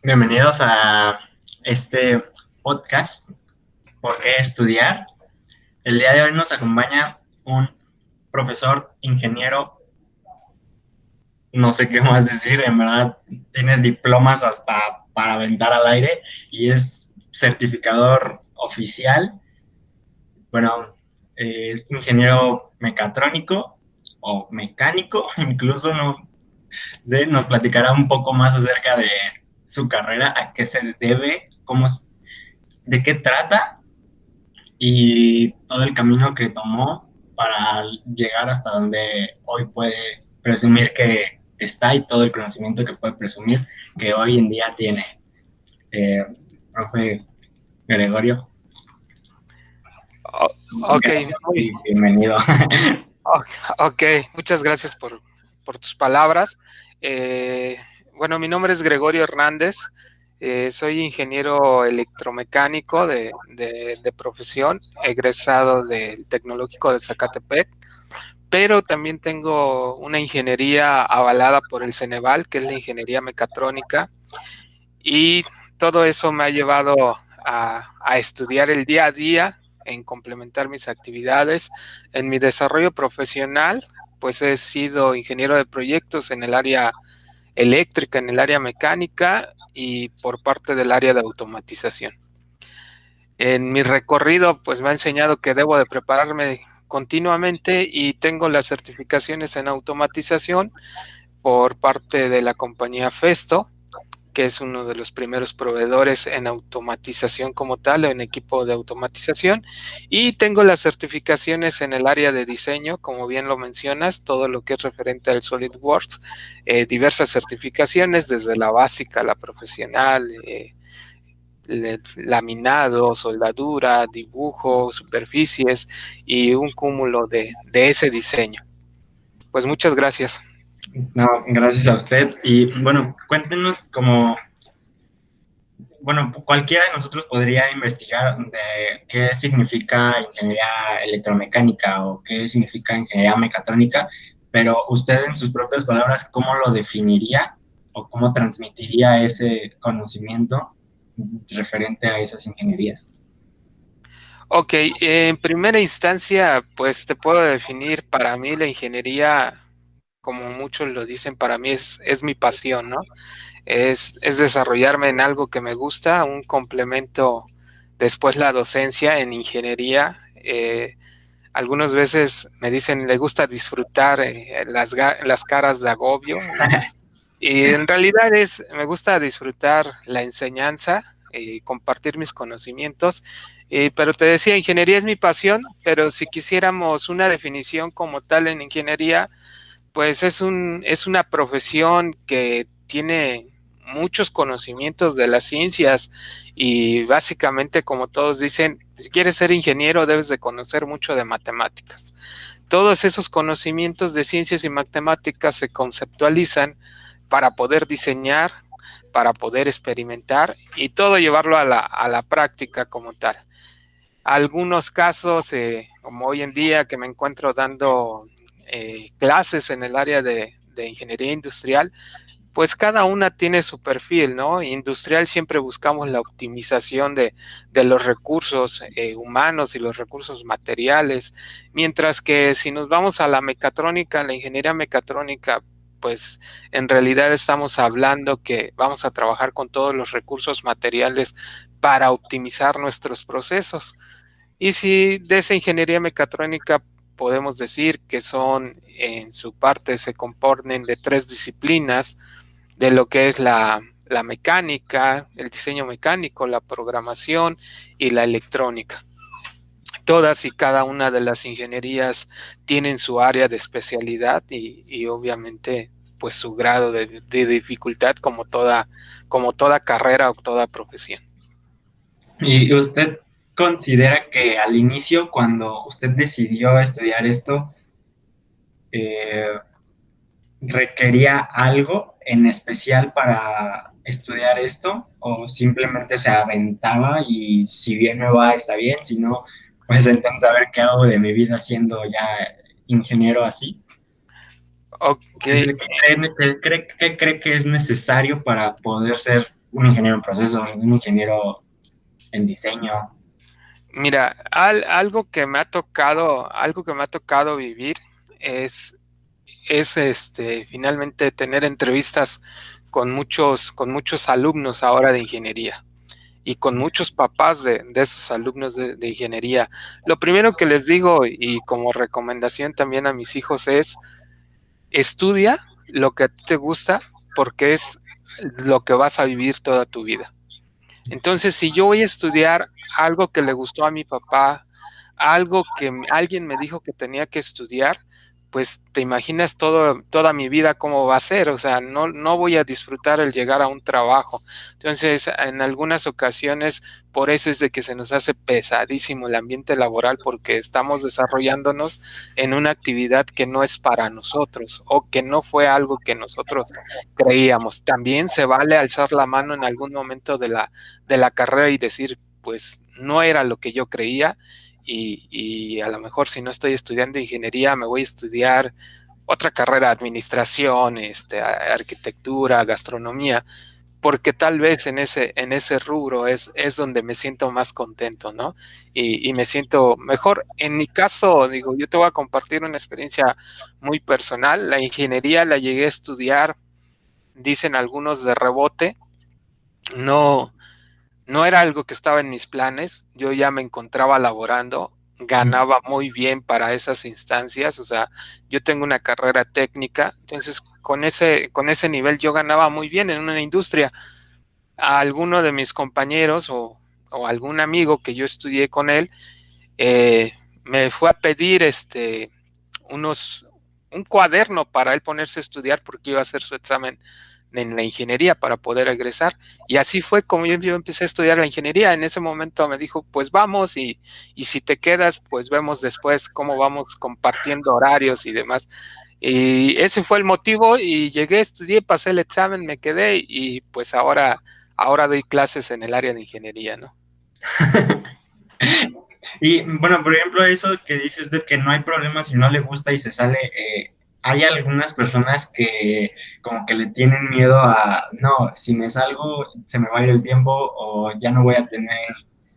Bienvenidos a este podcast, ¿Por qué estudiar? El día de hoy nos acompaña un profesor, ingeniero, no sé qué más decir, en verdad tiene diplomas hasta para aventar al aire y es certificador oficial. Bueno, es ingeniero mecatrónico o mecánico, incluso no sé, nos platicará un poco más acerca de su carrera, a qué se debe, de qué trata y todo el camino que tomó para llegar hasta donde hoy puede presumir que está y todo el conocimiento que puede presumir que hoy en día tiene. Eh, Profe Gregorio, O- Ok, gracias y bienvenido. o- ok, muchas gracias por tus palabras. Eh, bueno, mi nombre es Gregorio Hernández, soy ingeniero electromecánico de profesión, egresado del Tecnológico de Zacatepec, pero también tengo una ingeniería avalada por el Ceneval, que es la ingeniería mecatrónica, y todo eso me ha llevado a estudiar el día a día, en complementar mis actividades. En mi desarrollo profesional, pues he sido ingeniero de proyectos en el área eléctrica, en el área mecánica y por parte del área de automatización. En mi recorrido, pues me ha enseñado que debo de prepararme continuamente y tengo las certificaciones en automatización por parte de la compañía Festo, que es uno de los primeros proveedores en automatización como tal, en equipo de automatización, y tengo las certificaciones en el área de diseño, como bien lo mencionas, todo lo que es referente al SolidWorks, diversas certificaciones, desde la básica a la profesional, laminado, soldadura, dibujo, superficies y un cúmulo de ese diseño. Pues muchas gracias. No, gracias a usted. Y bueno, cuéntenos como, bueno, cualquiera de nosotros podría investigar de qué significa ingeniería electromecánica o qué significa ingeniería mecatrónica, pero usted en sus propias palabras, ¿cómo lo definiría o cómo transmitiría ese conocimiento referente a esas ingenierías? Ok, en primera instancia, pues te puedo definir, para mí la ingeniería, como muchos lo dicen, para mí es mi pasión, ¿no? Es desarrollarme en algo que me gusta, un complemento después la docencia en ingeniería. Algunas veces me dicen, le gusta disfrutar las caras de agobio y en realidad me gusta disfrutar la enseñanza y compartir mis conocimientos. Pero te decía, ingeniería es mi pasión, pero si quisiéramos una definición como tal en ingeniería, pues es una profesión que tiene muchos conocimientos de las ciencias y básicamente, como todos dicen, si quieres ser ingeniero debes de conocer mucho de matemáticas. Todos esos conocimientos de ciencias y matemáticas se conceptualizan para poder diseñar, para poder experimentar y todo llevarlo a la práctica como tal. Algunos casos, como hoy en día que me encuentro dando clases en el área de ingeniería industrial, pues cada una tiene su perfil, ¿no? Industrial siempre buscamos la optimización de los recursos humanos y los recursos materiales, mientras que si nos vamos a la mecatrónica, la ingeniería mecatrónica, pues en realidad estamos hablando que vamos a trabajar con todos los recursos materiales para optimizar nuestros procesos. Y si de esa ingeniería mecatrónica podemos decir que son en su parte se componen de tres disciplinas, de lo que es la mecánica, el diseño mecánico, la programación y la electrónica. Todas y cada una de las ingenierías tienen su área de especialidad y obviamente pues su grado de dificultad como toda carrera o toda profesión. ¿Y usted considera que al inicio, cuando usted decidió estudiar esto, eh, requería algo en especial para estudiar esto o simplemente se aventaba y si bien me va, está bien, si no, pues entonces a ver qué hago de mi vida siendo ya ingeniero así? Ok, ¿Qué cree que es necesario para poder ser un ingeniero en procesos, un ingeniero en diseño. Mira, algo que me ha tocado vivir es, finalmente tener entrevistas con muchos alumnos ahora de ingeniería y con muchos papás de esos alumnos de ingeniería. Lo primero que les digo y como recomendación también a mis hijos es estudia lo que a ti te gusta porque es lo que vas a vivir toda tu vida. Entonces, si yo voy a estudiar algo que le gustó a mi papá, algo que alguien me dijo que tenía que estudiar, pues te imaginas toda mi vida cómo va a ser, o sea, no voy a disfrutar el llegar a un trabajo. Entonces, en algunas ocasiones, por eso es de que se nos hace pesadísimo el ambiente laboral, porque estamos desarrollándonos en una actividad que no es para nosotros o que no fue algo que nosotros creíamos. También se vale alzar la mano en algún momento de la carrera y decir, pues no era lo que yo creía y a lo mejor si no estoy estudiando ingeniería me voy a estudiar otra carrera, administración, arquitectura, gastronomía, porque tal vez en ese rubro es donde me siento más contento, ¿no? Y me siento mejor. En mi caso, digo, yo te voy a compartir una experiencia muy personal. La ingeniería la llegué a estudiar, dicen algunos de rebote, no, no era algo que estaba en mis planes, yo ya me encontraba laborando, ganaba muy bien para esas instancias, o sea, yo tengo una carrera técnica, entonces con ese nivel yo ganaba muy bien en una industria. A alguno de mis compañeros o algún amigo que yo estudié con él, me fue a pedir unos, un cuaderno para él ponerse a estudiar porque iba a hacer su examen en la ingeniería para poder egresar. Y así fue como yo empecé a estudiar la ingeniería. En ese momento me dijo, pues vamos y si te quedas, pues vemos después cómo vamos compartiendo horarios y demás. Y ese fue el motivo y llegué, estudié, pasé el examen, me quedé y pues ahora doy clases en el área de ingeniería, ¿no? Y bueno, por ejemplo, eso que dices de que no hay problema si no le gusta y se sale, hay algunas personas que como que le tienen miedo a, no, si me salgo se me va a ir el tiempo o ya no voy a tener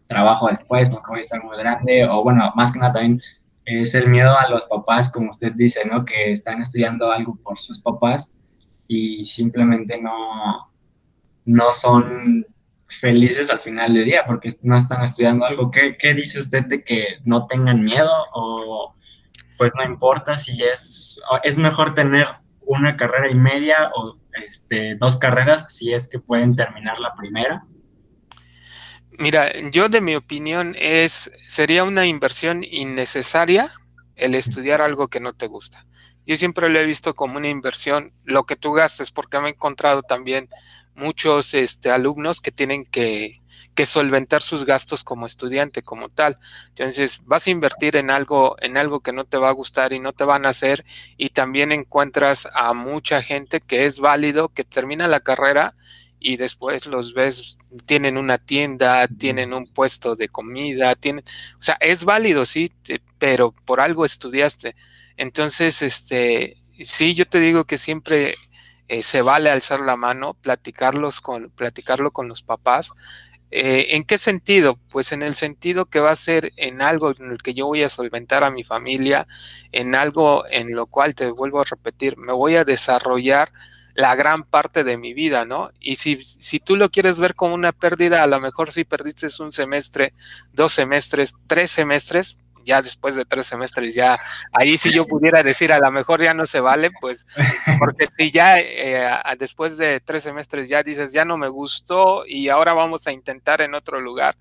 trabajo después porque voy a estar muy grande o bueno, más que nada también es el miedo a los papás, como usted dice, ¿no? Que están estudiando algo por sus papás y simplemente no son felices al final del día porque no están estudiando algo. ¿Qué dice usted de que no tengan miedo o pues no importa si es mejor tener una carrera y media o dos carreras si es que pueden terminar la primera? Mira, yo de mi opinión sería una inversión innecesaria el estudiar algo que no te gusta. Yo siempre lo he visto como una inversión, lo que tú gastes, porque me he encontrado también muchos alumnos que tienen que solventar sus gastos como estudiante, como tal. Entonces, vas a invertir en algo que no te va a gustar y no te van a hacer, y también encuentras a mucha gente que es válido, que termina la carrera y después los ves, tienen una tienda, tienen un puesto de comida, o sea, es válido, sí, pero por algo estudiaste. Entonces, sí, yo te digo que siempre se vale alzar la mano, platicarlo con los papás. ¿En qué sentido? Pues en el sentido que va a ser en algo en el que yo voy a solventar a mi familia, en algo en lo cual, te vuelvo a repetir, me voy a desarrollar la gran parte de mi vida, ¿no? Y si tú lo quieres ver como una pérdida, a lo mejor si perdiste un semestre, 2 semestres, 3 semestres, ya después de 3 semestres, ya ahí si yo pudiera decir, a lo mejor ya no se vale, pues porque si ya después de 3 semestres ya dices, ya no me gustó y ahora vamos a intentar en otro lugar,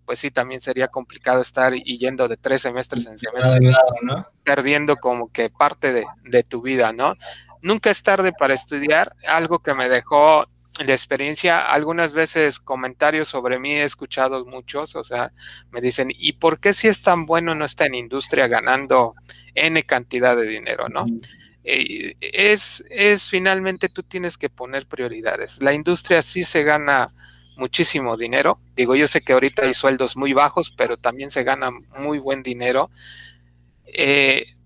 pues sí, también sería complicado estar yendo de 3 semestres en semestres, ¿No? perdiendo como que parte de tu vida, ¿no? Nunca es tarde para estudiar. Algo que me dejó la experiencia, algunas veces comentarios sobre mí he escuchado muchos, o sea, me dicen, ¿y por qué si es tan bueno no está en industria ganando N cantidad de dinero, ¿no? Es finalmente tú tienes que poner prioridades. La industria sí se gana muchísimo dinero. Digo, yo sé que ahorita hay sueldos muy bajos, pero también se gana muy buen dinero.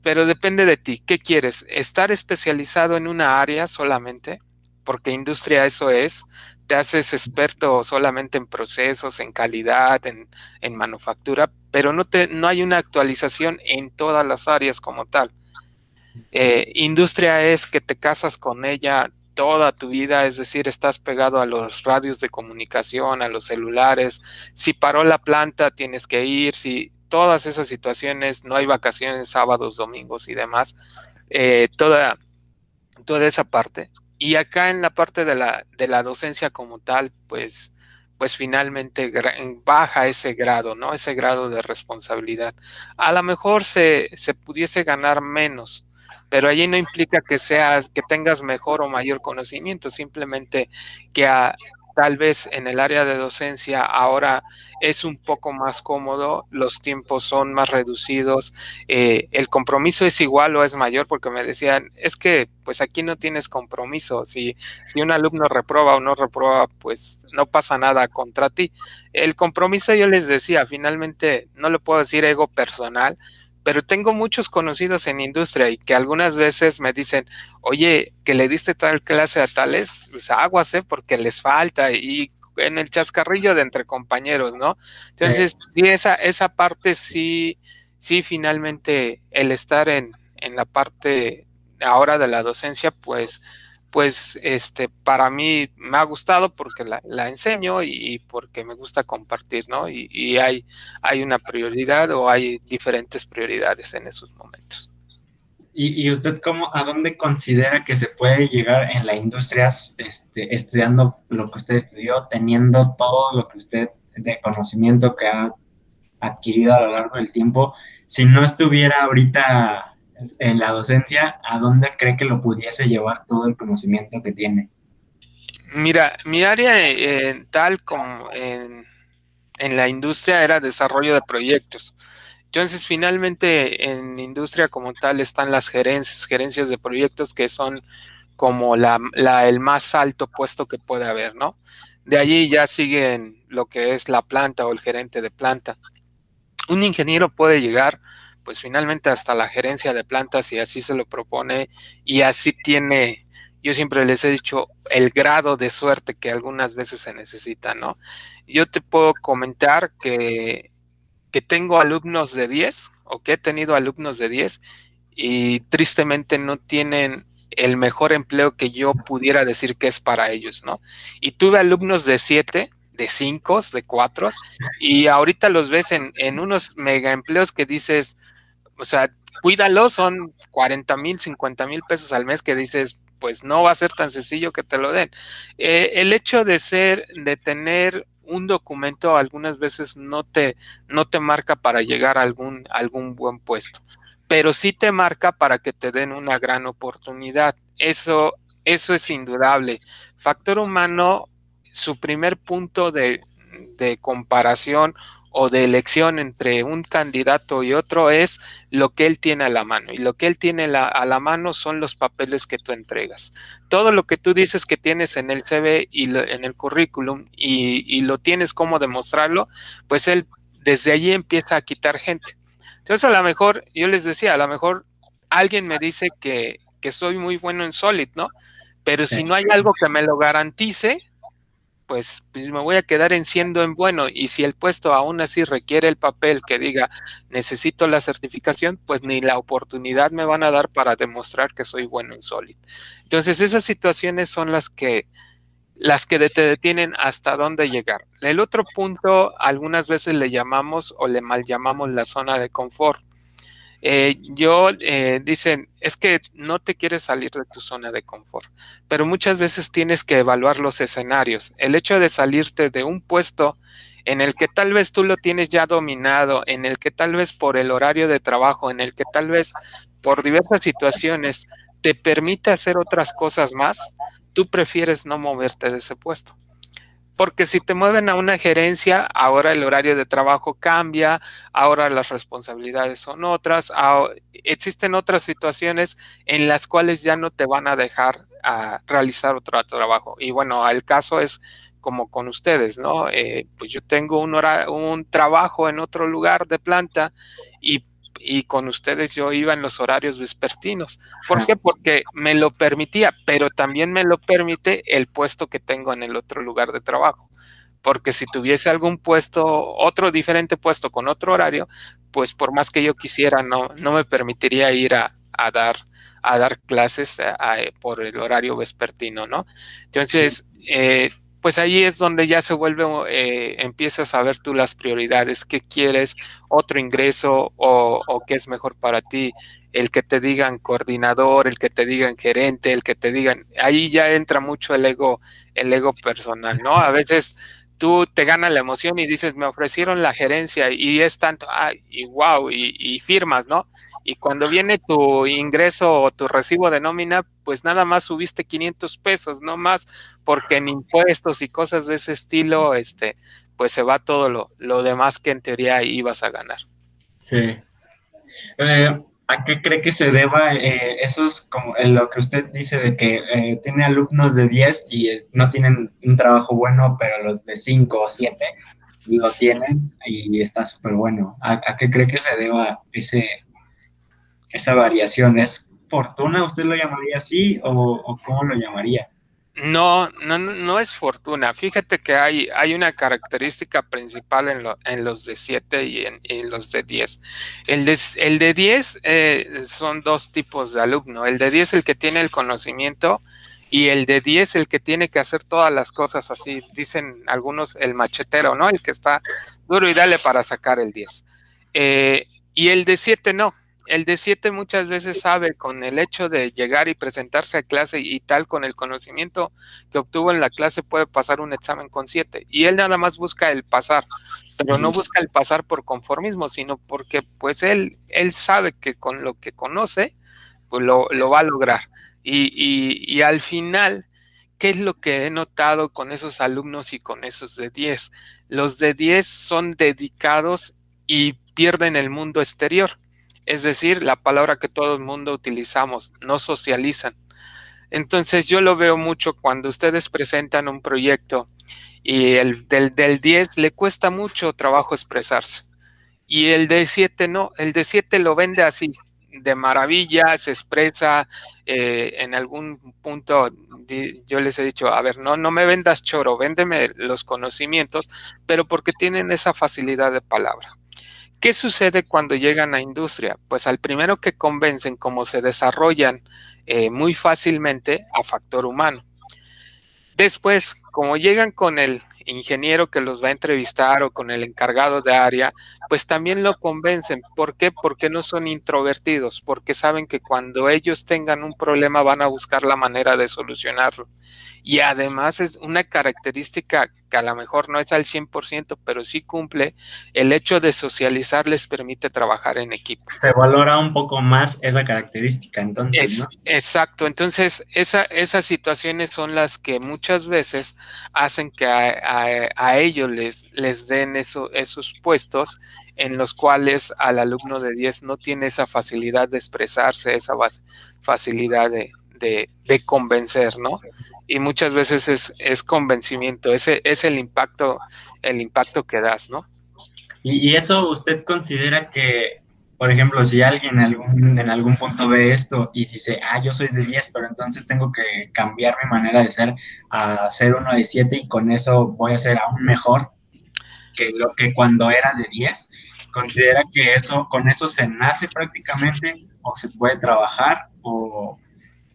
Pero depende de ti. ¿Qué quieres? ¿Estar especializado en una área solamente? Porque industria eso es. te haces experto solamente en procesos, en calidad, en manufactura, pero no hay una actualización en todas las áreas como tal. Industria es que te casas con ella toda tu vida, es decir, estás pegado a los radios de comunicación, a los celulares. Si paró la planta, tienes que ir. Si todas esas situaciones, no hay vacaciones, sábados, domingos y demás, toda esa parte. Y acá en la parte de la docencia como tal, pues finalmente baja ese grado, ¿no? Ese grado de responsabilidad. A lo mejor se pudiese ganar menos, pero allí no implica que tengas mejor o mayor conocimiento, simplemente que tal vez en el área de docencia ahora es un poco más cómodo, los tiempos son más reducidos, el compromiso es igual o es mayor, porque me decían, es que pues aquí no tienes compromiso, si un alumno reprueba o no reprueba, pues no pasa nada contra ti. El compromiso, yo les decía, finalmente no le puedo decir ego personal, pero tengo muchos conocidos en industria y que algunas veces me dicen, oye, que le diste tal clase a tales, pues aguas, porque les falta, y en el chascarrillo de entre compañeros, ¿no? Sí. Entonces, sí, esa parte sí, finalmente el estar en la parte ahora de la docencia, para mí me ha gustado porque la enseño y porque me gusta compartir, ¿no? Y hay una prioridad o hay diferentes prioridades en esos momentos. ¿Y usted a dónde considera que se puede llegar en la industria estudiando lo que usted estudió, teniendo todo lo que usted de conocimiento que ha adquirido a lo largo del tiempo? Si no estuviera ahorita en la docencia, ¿a dónde cree que lo pudiese llevar todo el conocimiento que tiene? Mira, mi área tal como en la industria era desarrollo de proyectos. Entonces, finalmente, en industria como tal están las gerencias de proyectos que son como el más alto puesto que puede haber, ¿no? De allí ya siguen lo que es la planta o el gerente de planta. Un ingeniero puede llegar, pues finalmente hasta la gerencia de plantas si así se lo propone y así tiene, yo siempre les he dicho, el grado de suerte que algunas veces se necesita, ¿no? Yo te puedo comentar que tengo alumnos de 10 o que he tenido alumnos de 10 y tristemente no tienen el mejor empleo que yo pudiera decir que es para ellos, ¿no? Y tuve alumnos de 7, de 5, de 4 y ahorita los ves en unos mega empleos que dices, o sea, cuídalos, son 40,000, 50,000 pesos al mes que dices, pues no va a ser tan sencillo que te lo den. El hecho de tener un documento algunas veces no te marca para llegar a algún buen puesto, pero sí te marca para que te den una gran oportunidad. Eso es indudable. Factor humano, su primer punto de comparación o de elección entre un candidato y otro es lo que él tiene a la mano. Y lo que él tiene a la mano son los papeles que tú entregas. Todo lo que tú dices que tienes en el CV y en el currículum y lo tienes cómo demostrarlo, pues él desde allí empieza a quitar gente. Entonces a lo mejor, yo les decía, a lo mejor alguien me dice que soy muy bueno en Solid, ¿no? Pero Sí. si no hay algo que me lo garantice, pues me voy a quedar en siendo en bueno. Y si el puesto aún así requiere el papel que diga necesito la certificación, pues ni la oportunidad me van a dar para demostrar que soy bueno en Solid. Entonces esas situaciones son las que te detienen hasta dónde llegar. El otro punto, algunas veces le llamamos o le mal llamamos la zona de confort. Dicen, es que no te quieres salir de tu zona de confort, pero muchas veces tienes que evaluar los escenarios. El hecho de salirte de un puesto en el que tal vez tú lo tienes ya dominado, en el que tal vez por el horario de trabajo, en el que tal vez por diversas situaciones te permite hacer otras cosas más, tú prefieres no moverte de ese puesto. Porque si te mueven a una gerencia, ahora el horario de trabajo cambia, ahora las responsabilidades son otras, existen otras situaciones en las cuales ya no te van a dejar realizar otro trabajo. Y bueno, el caso es como con ustedes, ¿no? Pues yo tengo un trabajo en otro lugar de planta y y con ustedes yo iba en los horarios vespertinos. ¿Por Ajá. qué? Porque me lo permitía, pero también me lo permite el puesto que tengo en el otro lugar de trabajo. Porque si tuviese algún puesto, otro diferente puesto con otro horario, pues por más que yo quisiera, no me permitiría ir a dar clases por el horario vespertino, ¿no? Sí, Entonces, pues ahí es donde ya se vuelve, empiezas a ver tú las prioridades, qué quieres, otro ingreso o qué es mejor para ti, el que te digan coordinador, el que te digan gerente, el que te digan, ahí ya entra mucho el ego personal, ¿no? A veces tú te gana la emoción y dices, me ofrecieron la gerencia y es tanto, y wow, y firmas, ¿no? Y cuando viene tu ingreso o tu recibo de nómina, pues nada más subiste 500 pesos, no más, porque en impuestos y cosas de ese estilo, pues se va todo lo demás que en teoría ibas a ganar. sí. ¿A qué cree que se deba eso es como lo que usted dice de que tiene alumnos de 10 y no tienen un trabajo bueno, pero los de 5 o 7 lo tienen y está súper bueno? ¿A qué cree que se deba esa variación? ¿Es fortuna? ¿Usted lo llamaría así o cómo lo llamaría? No es fortuna. Fíjate que hay una característica principal en los de 7 y en los de 10. El de 10 son dos tipos de alumno. El de 10 el que tiene el conocimiento y el de 10 el que tiene que hacer todas las cosas así. Dicen algunos el machetero, ¿no? El que está duro y dale para sacar el 10. Y el de 7 no. El de 7 muchas veces sabe con el hecho de llegar y presentarse a clase y tal con el conocimiento que obtuvo en la clase puede pasar un examen con 7 y él nada más busca el pasar, pero no busca el pasar por conformismo, sino porque pues él sabe que con lo que conoce pues lo va a lograr y al final, ¿qué es lo que he notado con esos alumnos y con esos de 10? Los de 10 son dedicados y pierden el mundo exterior. Es decir, la palabra que todo el mundo utilizamos, no socializan. Entonces yo lo veo mucho cuando ustedes presentan un proyecto y del 10 le cuesta mucho trabajo expresarse. Y el de 7 no, el de 7 lo vende así, de maravilla, se expresa. En algún punto yo les he dicho, a ver, no me vendas choro, véndeme los conocimientos, pero porque tienen esa facilidad de palabra. ¿Qué sucede cuando llegan a industria? Pues al primero que convencen cómo se desarrollan muy fácilmente a factor humano. Después, como llegan con el ingeniero que los va a entrevistar o con el encargado de área, pues también lo convencen. ¿Por qué? Porque no son introvertidos, porque saben que cuando ellos tengan un problema van a buscar la manera de solucionarlo. Y además es una característica que a lo mejor no es al 100%, pero sí cumple, el hecho de socializar les permite trabajar en equipo. Se valora un poco más esa característica, entonces, ¿no? Es exacto. Entonces, esas situaciones son las que muchas veces hacen que a ellos les den esos puestos en los cuales al alumno de 10 no tiene esa facilidad de expresarse, esa facilidad de convencer, ¿no? Y muchas veces es convencimiento, ese es el impacto que das, ¿no? Y eso usted considera que, por ejemplo, si alguien en algún punto ve esto y dice, yo soy de 10 pero entonces tengo que cambiar mi manera de ser a ser uno de 7 y con eso voy a ser aún mejor que lo que cuando era de 10, ¿considera que eso, con eso se nace prácticamente o se puede trabajar o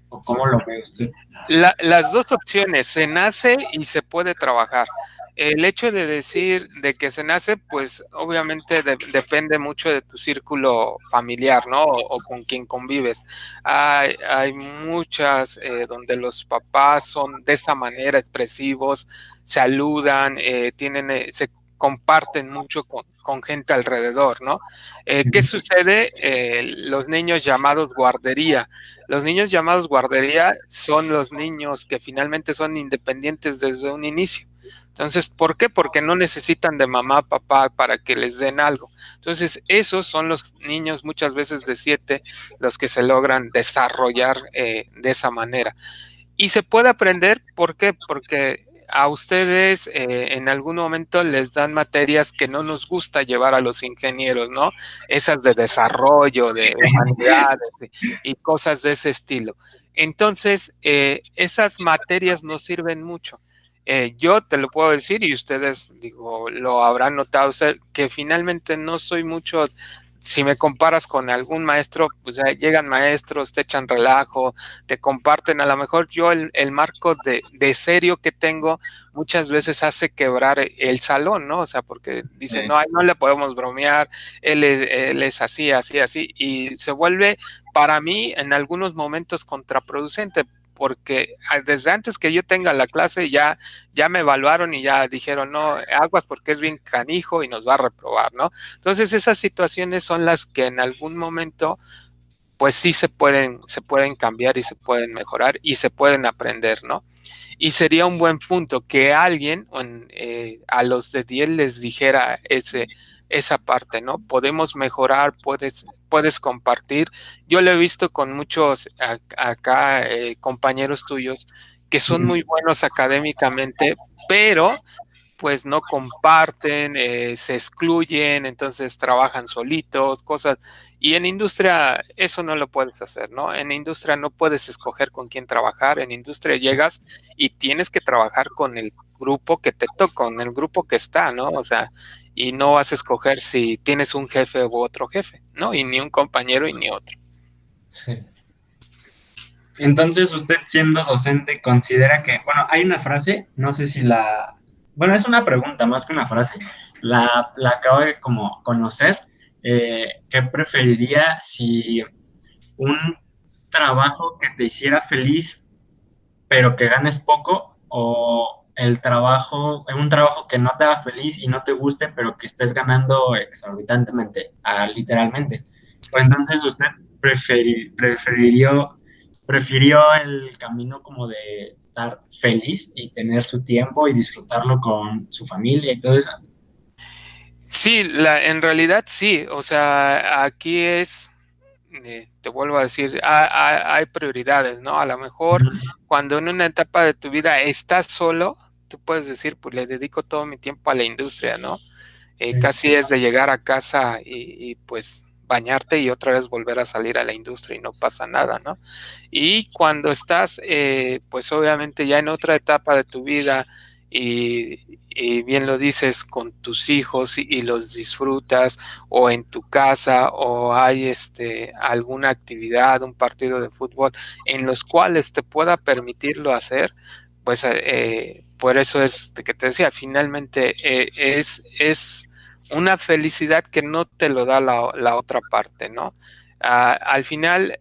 cómo lo ve usted? Las dos opciones, se nace y se puede trabajar. El hecho de decir de que se nace, pues obviamente depende mucho de tu círculo familiar, ¿no? O con quien convives. Hay muchas donde los papás son de esa manera expresivos, saludan, se comparten mucho con gente alrededor, ¿no? ¿Qué sucede? Los niños llamados guardería. Los niños llamados guardería son los niños que finalmente son independientes desde un inicio. Entonces, ¿por qué? Porque no necesitan de mamá, papá para que les den algo. Entonces, esos son los niños muchas veces de 7 los que se logran desarrollar de esa manera. Y se puede aprender, ¿por qué? Porque a ustedes en algún momento les dan materias que no nos gusta llevar a los ingenieros, ¿no? Esas de desarrollo, de humanidades y cosas de ese estilo. Entonces, esas materias nos sirven mucho. Yo te lo puedo decir y ustedes, digo, lo habrán notado, o sea, que finalmente no soy mucho, si me comparas con algún maestro, pues llegan maestros, te echan relajo, te comparten, a lo mejor yo el marco de serio que tengo muchas veces hace quebrar el salón, ¿no? O sea, porque dicen, no, no le podemos bromear, él es así, así, así, y se vuelve para mí en algunos momentos contraproducente, porque desde antes que yo tenga la clase ya me evaluaron y ya dijeron, no, aguas porque es bien canijo y nos va a reprobar, ¿no? Entonces esas situaciones son las que en algún momento pues sí se pueden cambiar y se pueden mejorar y se pueden aprender, ¿no? Y sería un buen punto que alguien a los de 10 les dijera esa parte, ¿no? Podemos mejorar, puedes compartir. Yo lo he visto con muchos acá compañeros tuyos que son muy buenos académicamente, pero pues no comparten, se excluyen, entonces trabajan solitos, cosas. Y en industria eso no lo puedes hacer, ¿no? En industria no puedes escoger con quién trabajar, en industria llegas y tienes que trabajar con el grupo que te toca, con el grupo que está, ¿no? O sea, y no vas a escoger si tienes un jefe u otro jefe, ¿no? Y ni un compañero y ni otro. Sí. Entonces, usted siendo docente, considera que, bueno, hay una frase, no sé si la, bueno, es una pregunta más que una frase, la acabo de como conocer, ¿qué preferiría si un trabajo que te hiciera feliz, pero que ganes poco, o un trabajo que no te haga feliz y no te guste, pero que estés ganando exorbitantemente, literalmente? O entonces usted prefirió el camino como de estar feliz y tener su tiempo y disfrutarlo con su familia y todo eso. Sí, en realidad sí, o sea, aquí te vuelvo a decir, hay prioridades, ¿no? A lo mejor Ujú. cuando en una etapa de tu vida estás solo, tú puedes decir, pues le dedico todo mi tiempo a la industria, ¿no? Sí. Casi es de llegar a casa pues bañarte y otra vez volver a salir a la industria y no pasa nada, ¿no? Y cuando estás, pues obviamente ya en otra etapa de tu vida y bien lo dices, con tus hijos y los disfrutas, o en tu casa, o hay alguna actividad, un partido de fútbol, en los cuales te pueda permitirlo hacer, pues por eso es de que te decía, finalmente es una felicidad que no te lo da la otra parte, ¿no? Al final,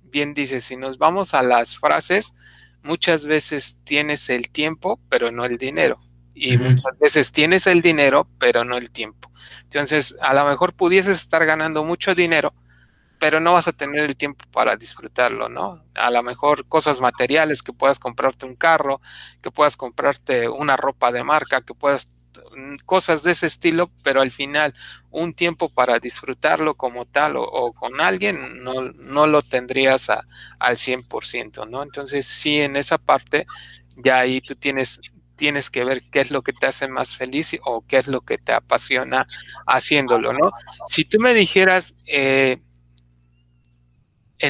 bien dices, si nos vamos a las frases, muchas veces tienes el tiempo, pero no el dinero. Y Ujú. muchas veces tienes el dinero, pero no el tiempo. Entonces, a lo mejor pudieses estar ganando mucho dinero, pero no vas a tener el tiempo para disfrutarlo, ¿no? A lo mejor cosas materiales, que puedas comprarte un carro, que puedas comprarte una ropa de marca, que puedas cosas de ese estilo, pero al final un tiempo para disfrutarlo como tal o con alguien no lo tendrías al 100%, ¿no? Entonces sí, en esa parte ya ahí tú tienes que ver qué es lo que te hace más feliz o qué es lo que te apasiona haciéndolo, ¿no? Si tú me dijeras, el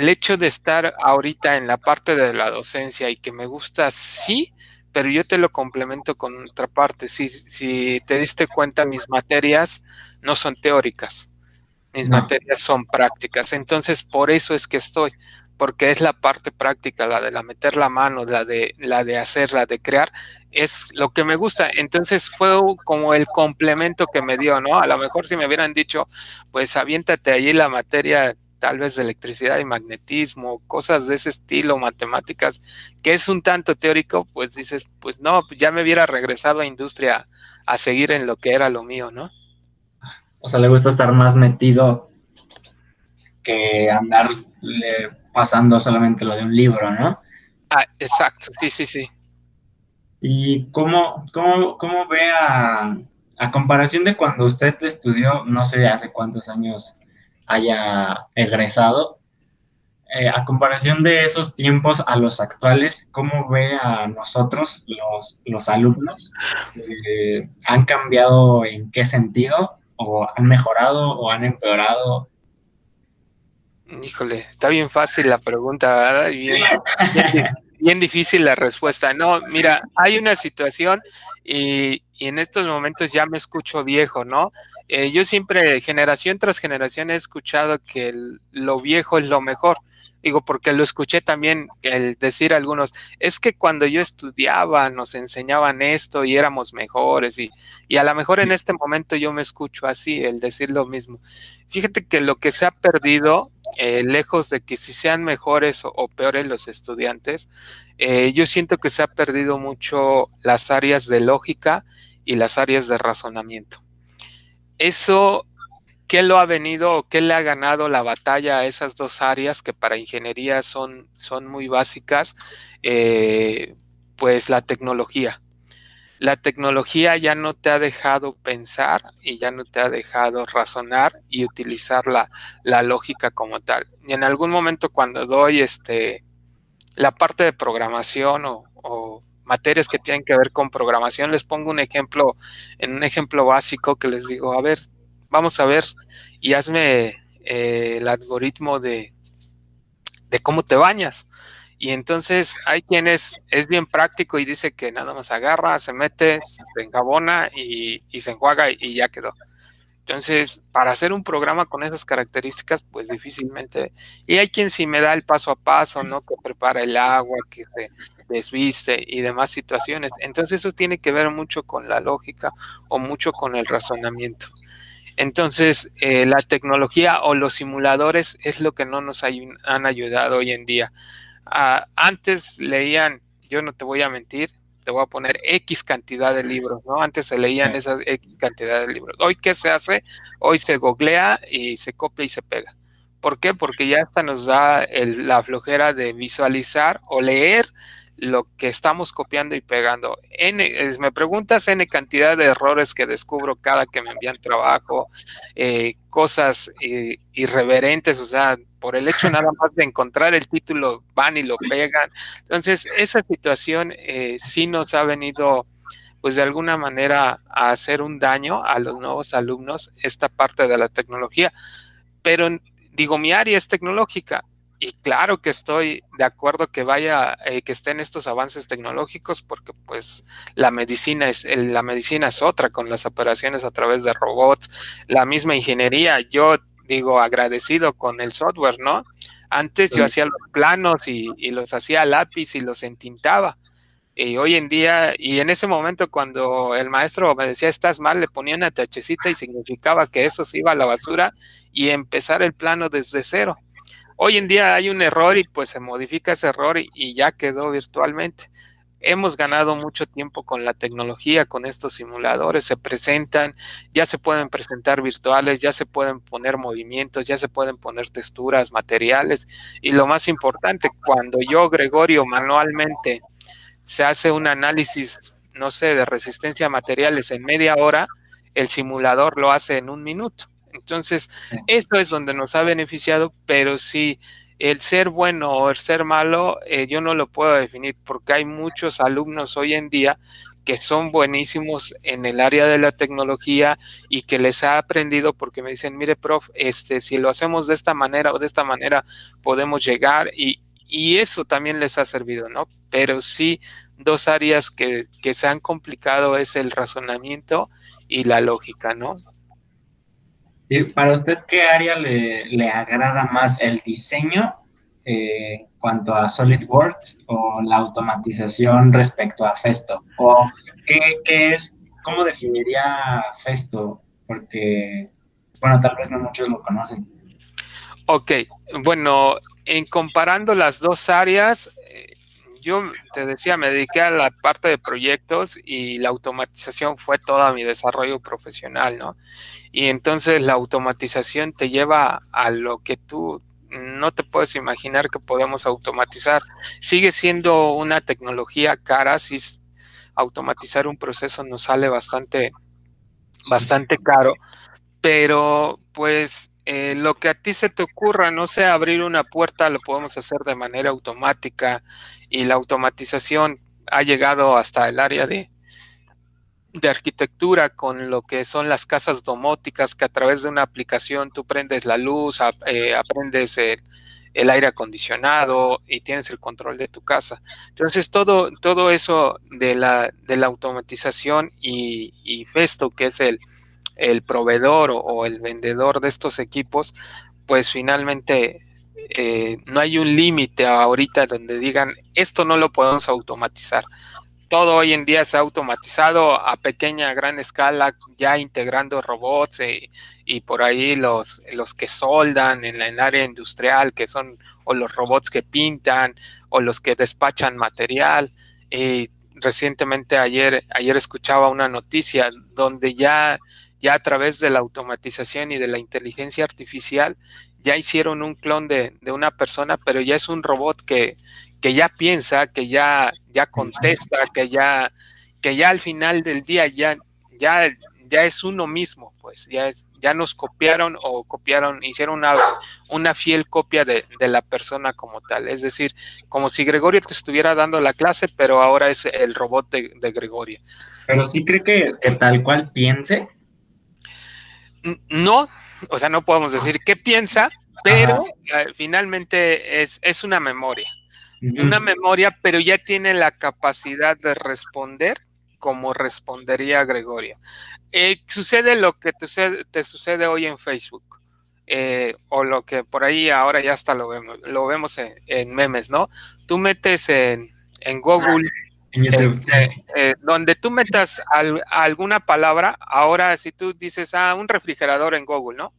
hecho de estar ahorita en la parte de la docencia y que me gusta, sí, pero yo te lo complemento con otra parte. Si te diste cuenta, mis materias no son teóricas, mis No. materias son prácticas. Entonces, por eso es que estoy, porque es la parte práctica, la de la meter la mano, la de hacer, la de crear, es lo que me gusta. Entonces fue como el complemento que me dio, ¿no? A lo mejor si me hubieran dicho, pues aviéntate allí la materia tal vez de electricidad y magnetismo, cosas de ese estilo, matemáticas, que es un tanto teórico, pues dices, pues no, ya me hubiera regresado a industria a seguir en lo que era lo mío, ¿no? O sea, le gusta estar más metido que andar pasando solamente lo de un libro, ¿no? Ah, exacto, sí, sí, sí. ¿Y cómo ve a comparación de cuando usted estudió, no sé hace cuántos años haya egresado, a comparación de esos tiempos a los actuales, ¿cómo ve a nosotros, los alumnos? ¿Han cambiado en qué sentido? ¿O han mejorado o han empeorado? Híjole, está bien fácil la pregunta, ¿verdad? Y bien difícil la respuesta. No, mira, hay una situación y en estos momentos ya me escucho viejo, ¿no? Yo siempre, generación tras generación, he escuchado que lo viejo es lo mejor. Digo, porque lo escuché también el decir a algunos, es que cuando yo estudiaba nos enseñaban esto y éramos mejores y a lo mejor en este momento yo me escucho así, el decir lo mismo. Fíjate que lo que se ha perdido lejos de que si sean mejores o peores los estudiantes, yo siento que se ha perdido mucho las áreas de lógica y las áreas de razonamiento. Eso, ¿qué lo ha venido o qué le ha ganado la batalla a esas dos áreas que para ingeniería son muy básicas? Pues la tecnología. La tecnología ya no te ha dejado pensar y ya no te ha dejado razonar y utilizar la lógica como tal. Y en algún momento cuando doy la parte de programación o materias que tienen que ver con programación, les pongo un ejemplo, en un ejemplo básico que les digo, a ver, vamos a ver y hazme el algoritmo de cómo te bañas. Y entonces hay quienes es bien práctico y dice que nada más agarra, se mete, se enjabona y se enjuaga y ya quedó. Entonces, para hacer un programa con esas características, pues difícilmente. Y hay quien sí me da el paso a paso, ¿no? Que prepara el agua, que se desviste y demás situaciones. Entonces, eso tiene que ver mucho con la lógica o mucho con el razonamiento. Entonces, la tecnología o los simuladores es lo que no nos han ayudado hoy en día. Antes leían, yo no te voy a mentir, te voy a poner X cantidad de libros, ¿no? Antes se leían esas X cantidad de libros. Hoy, ¿qué se hace? Hoy se googlea y se copia y se pega. ¿Por qué? Porque ya hasta nos da la flojera de visualizar o leer lo que estamos copiando y pegando. Me preguntas N cantidad de errores que descubro cada que me envían trabajo, cosas irreverentes, o sea, por el hecho nada más de encontrar el título van y lo pegan. Entonces, esa situación sí nos ha venido, pues de alguna manera, a hacer un daño a los nuevos alumnos, esta parte de la tecnología. Pero digo, mi área es tecnológica y claro que estoy de acuerdo que que estén estos avances tecnológicos porque pues la medicina es otra con las operaciones a través de robots, la misma ingeniería, yo digo agradecido con el software, ¿no? Antes yo hacía los planos y los hacía a lápiz y los entintaba. Y hoy en día, y en ese momento cuando el maestro me decía estás mal, le ponía una tachecita y significaba que eso se iba a la basura y empezar el plano desde cero. Hoy en día hay un error y pues se modifica ese error y ya quedó virtualmente. Hemos ganado mucho tiempo con la tecnología, con estos simuladores, se presentan, ya se pueden presentar virtuales, ya se pueden poner movimientos, ya se pueden poner texturas, materiales y lo más importante, cuando yo, Gregorio, manualmente se hace un análisis, no sé, de resistencia a materiales en media hora, el simulador lo hace en un minuto. Entonces, esto es donde nos ha beneficiado, pero sí, el ser bueno o el ser malo, yo no lo puedo definir porque hay muchos alumnos hoy en día que son buenísimos en el área de la tecnología y que les ha aprendido porque me dicen, mire, prof, si lo hacemos de esta manera o de esta manera podemos llegar y eso también les ha servido, ¿no? Pero sí, dos áreas que se han complicado es el razonamiento y la lógica, ¿no? ¿Y para usted qué área le agrada más, el diseño cuanto a SolidWorks o la automatización respecto a Festo? ¿O qué es, cómo definiría Festo? Porque, bueno, tal vez no muchos lo conocen. Ok, bueno, en comparando las dos áreas, yo te decía, me dediqué a la parte de proyectos y la automatización fue todo mi desarrollo profesional, ¿no? Y entonces la automatización te lleva a lo que tú no te puedes imaginar que podemos automatizar. Sigue siendo una tecnología cara, si automatizar un proceso nos sale bastante caro, pero pues lo que a ti se te ocurra, no sé, abrir una puerta, lo podemos hacer de manera automática y la automatización ha llegado hasta el área de arquitectura con lo que son las casas domóticas, que a través de una aplicación tú prendes la luz, aprendes el aire acondicionado y tienes el control de tu casa. Entonces, todo eso de la automatización y Festo, que es el proveedor o el vendedor de estos equipos, pues finalmente no hay un límite ahorita donde digan, esto no lo podemos automatizar. Todo hoy en día se ha automatizado a pequeña, a gran escala, ya integrando robots y por ahí los que soldan en el área industrial, que son o los robots que pintan o los que despachan material. Recientemente ayer escuchaba una noticia donde ya a través de la automatización y de la inteligencia artificial ya hicieron un clon de una persona, pero ya es un robot que ya piensa, ya contesta, que ya al final del día ya es uno mismo, pues ya nos copiaron o hicieron una fiel copia de la persona como tal. Es decir, como si Gregorio te estuviera dando la clase, pero ahora es el robot de Gregorio. Pero sí cree que tal cual piense. No, o sea, no podemos decir qué piensa, Ajá. pero finalmente es una memoria. Una Ujú. memoria, pero ya tiene la capacidad de responder como respondería Gregorio. Sucede lo que te sucede hoy en Facebook, o lo que por ahí ahora ya hasta lo vemos en memes, ¿no? Tú metes en Ah, Google, en YouTube, sí. donde tú metas alguna palabra, ahora si tú dices, un refrigerador en Google, ¿no?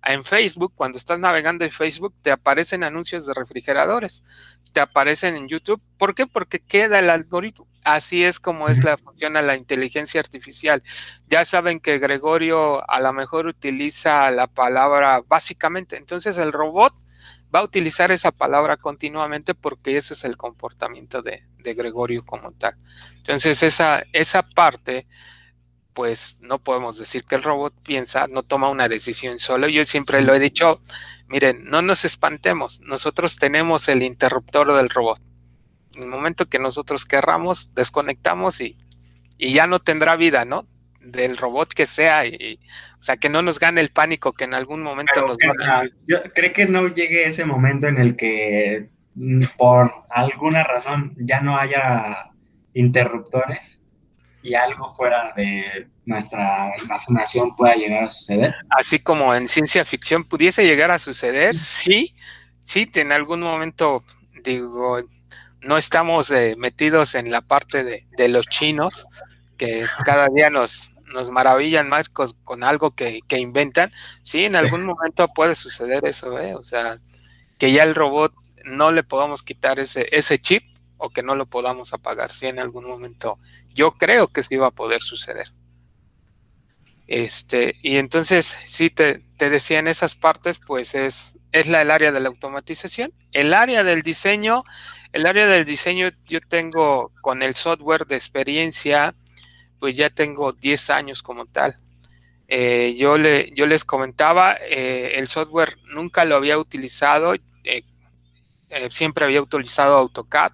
En Facebook, cuando estás navegando en Facebook, te aparecen anuncios de refrigeradores, te aparecen en YouTube. ¿Por qué? Porque queda el algoritmo. Así es como es Ujú. la funciona la inteligencia artificial. Ya saben que Gregorio a lo mejor utiliza la palabra básicamente, entonces el robot va a utilizar esa palabra continuamente porque ese es el comportamiento de Gregorio como tal. Entonces esa parte pues no podemos decir que el robot piensa, no toma una decisión solo. Yo siempre lo he dicho, miren, no nos espantemos, nosotros tenemos el interruptor del robot. En el momento que nosotros querramos, desconectamos y ya no tendrá vida, ¿no? Del robot que sea, o sea, que no nos gane el pánico que en algún momento Pero nos va a ganar. yo creo que no llegue ese momento en el que por alguna razón ya no haya interruptores y algo fuera de nuestra imaginación pueda llegar a suceder. Así como en ciencia ficción pudiese llegar a suceder, sí, sí, en algún momento, digo, no estamos metidos en la parte de los chinos, que cada día nos maravillan más con algo que inventan. Sí, en Sí. algún momento puede suceder eso, ¿eh? O sea, que ya el robot no le podamos quitar ese chip o que no lo podamos apagar. Sí, en algún momento yo creo que sí va a poder suceder. Y entonces, sí, te decía en esas partes, pues el área de la automatización. El área del diseño, yo tengo con el software de experiencia, pues ya tengo 10 años como tal. Yo les comentaba, el software nunca lo había utilizado, siempre había utilizado AutoCAD,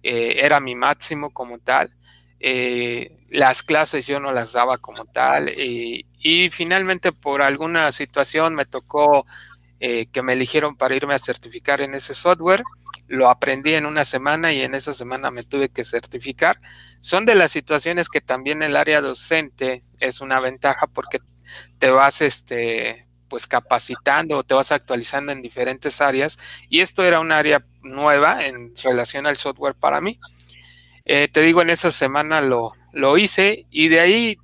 era mi máximo como tal. Las clases yo no las daba como tal y finalmente por alguna situación me tocó que me eligieron para irme a certificar en ese software. Lo aprendí en una semana y en esa semana me tuve que certificar. Son de las situaciones que también el área docente es una ventaja porque te vas pues capacitando o te vas actualizando en diferentes áreas y esto era un área nueva en relación al software para mí. Te digo, en esa semana lo hice y de ahí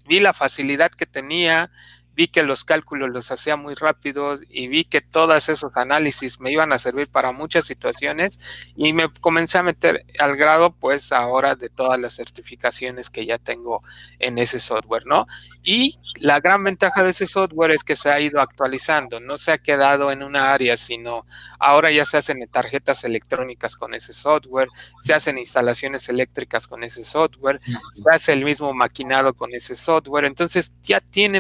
vi la facilidad que tenía, vi que los cálculos los hacía muy rápidos y vi que todos esos análisis me iban a servir para muchas situaciones y me comencé a meter al grado pues ahora de todas las certificaciones que ya tengo en ese software, ¿no? Y la gran ventaja de ese software es que se ha ido actualizando, no se ha quedado en una área, sino ahora ya se hacen tarjetas electrónicas con ese software, se hacen instalaciones eléctricas con ese software, se hace el mismo maquinado con ese software, entonces ya tiene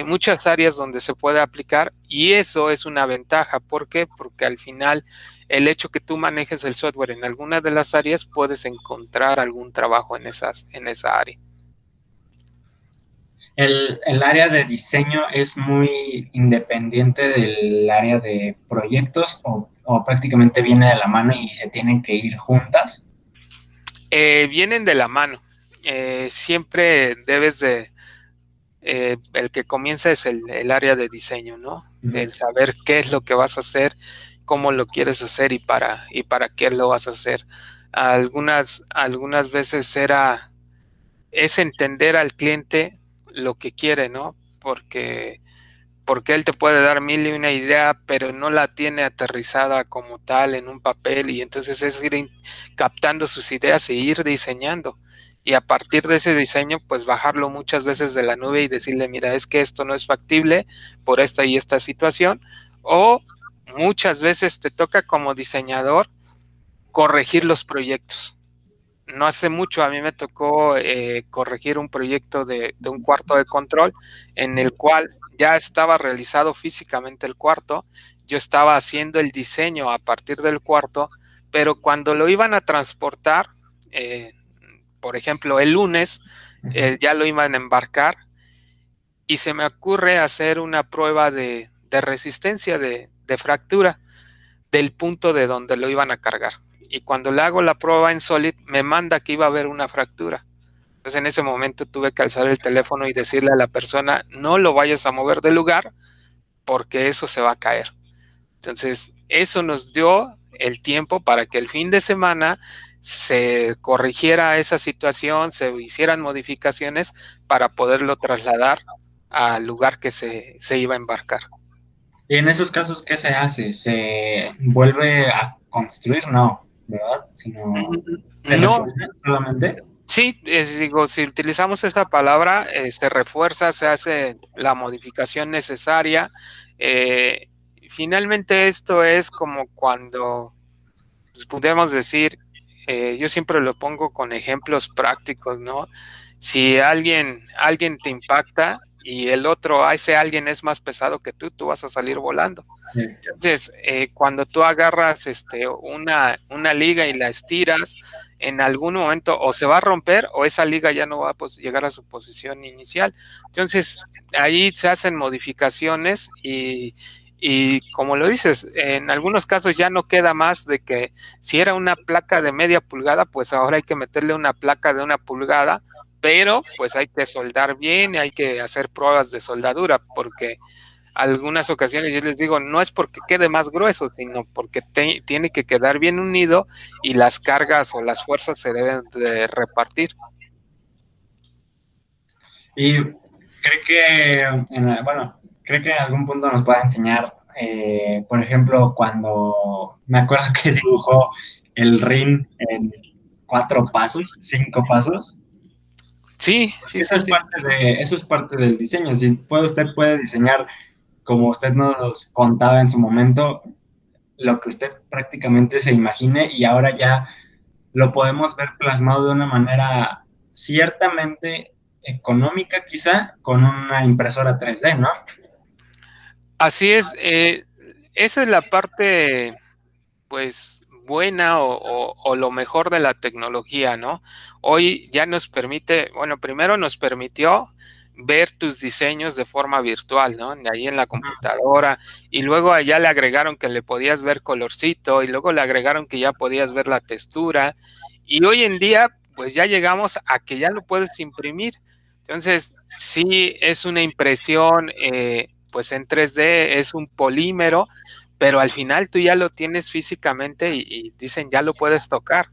muchas áreas donde se puede aplicar, y eso es una ventaja. ¿Por qué? Porque al final el hecho que tú manejes el software en alguna de las áreas, puedes encontrar algún trabajo en esa área. El área de diseño es muy independiente del área de proyectos o prácticamente viene de la mano y se tienen que ir juntas. Vienen de la mano. Siempre debes de, el que comienza es el área de diseño, ¿no? El saber qué es lo que vas a hacer, cómo lo quieres hacer y para qué lo vas a hacer. Algunas veces es entender al cliente lo que quiere, ¿no? Porque él te puede dar mil y una idea, pero no la tiene aterrizada como tal en un papel, y entonces es ir captando sus ideas e ir diseñando. Y a partir de ese diseño, pues bajarlo muchas veces de la nube y decirle, mira, es que esto no es factible por esta y esta situación. O muchas veces te toca como diseñador corregir los proyectos. No hace mucho a mí me tocó corregir un proyecto de un cuarto de control en el cual ya estaba realizado físicamente el cuarto. Yo estaba haciendo el diseño a partir del cuarto, pero cuando lo iban a transportar, eh, por ejemplo, el lunes, ya lo iban a embarcar, y se me ocurre hacer una prueba de resistencia de fractura del punto de donde lo iban a cargar. Y cuando le hago la prueba en Solid, me manda que iba a haber una fractura. Entonces en ese momento tuve que alzar el teléfono y decirle a la persona, no lo vayas a mover del lugar porque eso se va a caer. Entonces eso nos dio el tiempo para que el fin de semana se corrigiera esa situación, se hicieran modificaciones para poderlo trasladar al lugar que se iba a embarcar. Y en esos casos, ¿qué se hace? ¿Se vuelve a construir? No, ¿verdad? Sino se No, refuerza solamente. sí, digo, si utilizamos esta palabra, se refuerza, se hace la modificación necesaria. Eh, Finalmente esto es como cuando, pues, pudiéramos decir, yo siempre lo pongo con ejemplos prácticos, ¿no? Si alguien te impacta y el otro, ese alguien es más pesado que tú vas a salir volando. Sí. Entonces, cuando tú agarras una liga y la estiras, en algún momento o se va a romper o esa liga ya no va a llegar a su posición inicial. Entonces, ahí se hacen modificaciones y como lo dices, en algunos casos ya no queda más de que si era una placa de media pulgada, pues ahora hay que meterle una placa de 1 pulgada, pero pues hay que soldar bien y hay que hacer pruebas de soldadura, porque algunas ocasiones yo les digo, no es porque quede más grueso, sino porque tiene que quedar bien unido y las cargas o las fuerzas se deben de repartir. Y creo que, bueno, creo que en algún punto nos puede enseñar, por ejemplo, cuando me acuerdo que dibujó el ring en 4 pasos, 5 pasos. Sí, sí, Eso sí, es sí. eso es parte del diseño. Si usted puede diseñar, como usted nos contaba en su momento, lo que usted prácticamente se imagine y ahora ya lo podemos ver plasmado de una manera ciertamente económica, quizá con una impresora 3D, ¿no? Así es. Esa es la parte, pues, buena o lo mejor de la tecnología, ¿no? Hoy ya nos permite, bueno, primero nos permitió ver tus diseños de forma virtual, ¿no? De ahí en la computadora, y luego allá le agregaron que le podías ver colorcito, y luego le agregaron que ya podías ver la textura, y hoy en día, pues ya llegamos a que ya lo puedes imprimir. Entonces, sí, es una impresión, pues en 3D, es un polímero, pero al final tú ya lo tienes físicamente y dicen ya lo puedes tocar.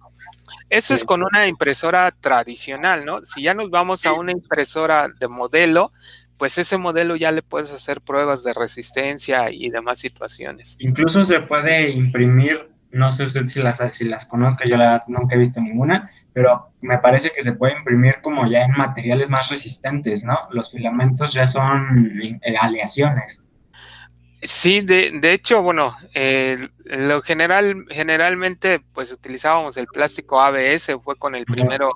Eso es Sí. con una impresora tradicional, ¿no? Si ya nos vamos a una impresora de modelo, pues ese modelo ya le puedes hacer pruebas de resistencia y demás situaciones. Incluso se puede imprimir, no sé usted si las conozca, yo la verdad nunca he visto ninguna, pero me parece que se puede imprimir como ya en materiales más resistentes, ¿no? Los filamentos ya son aleaciones. Sí, de hecho, bueno, generalmente pues utilizábamos el plástico ABS, fue con el Ujú. primero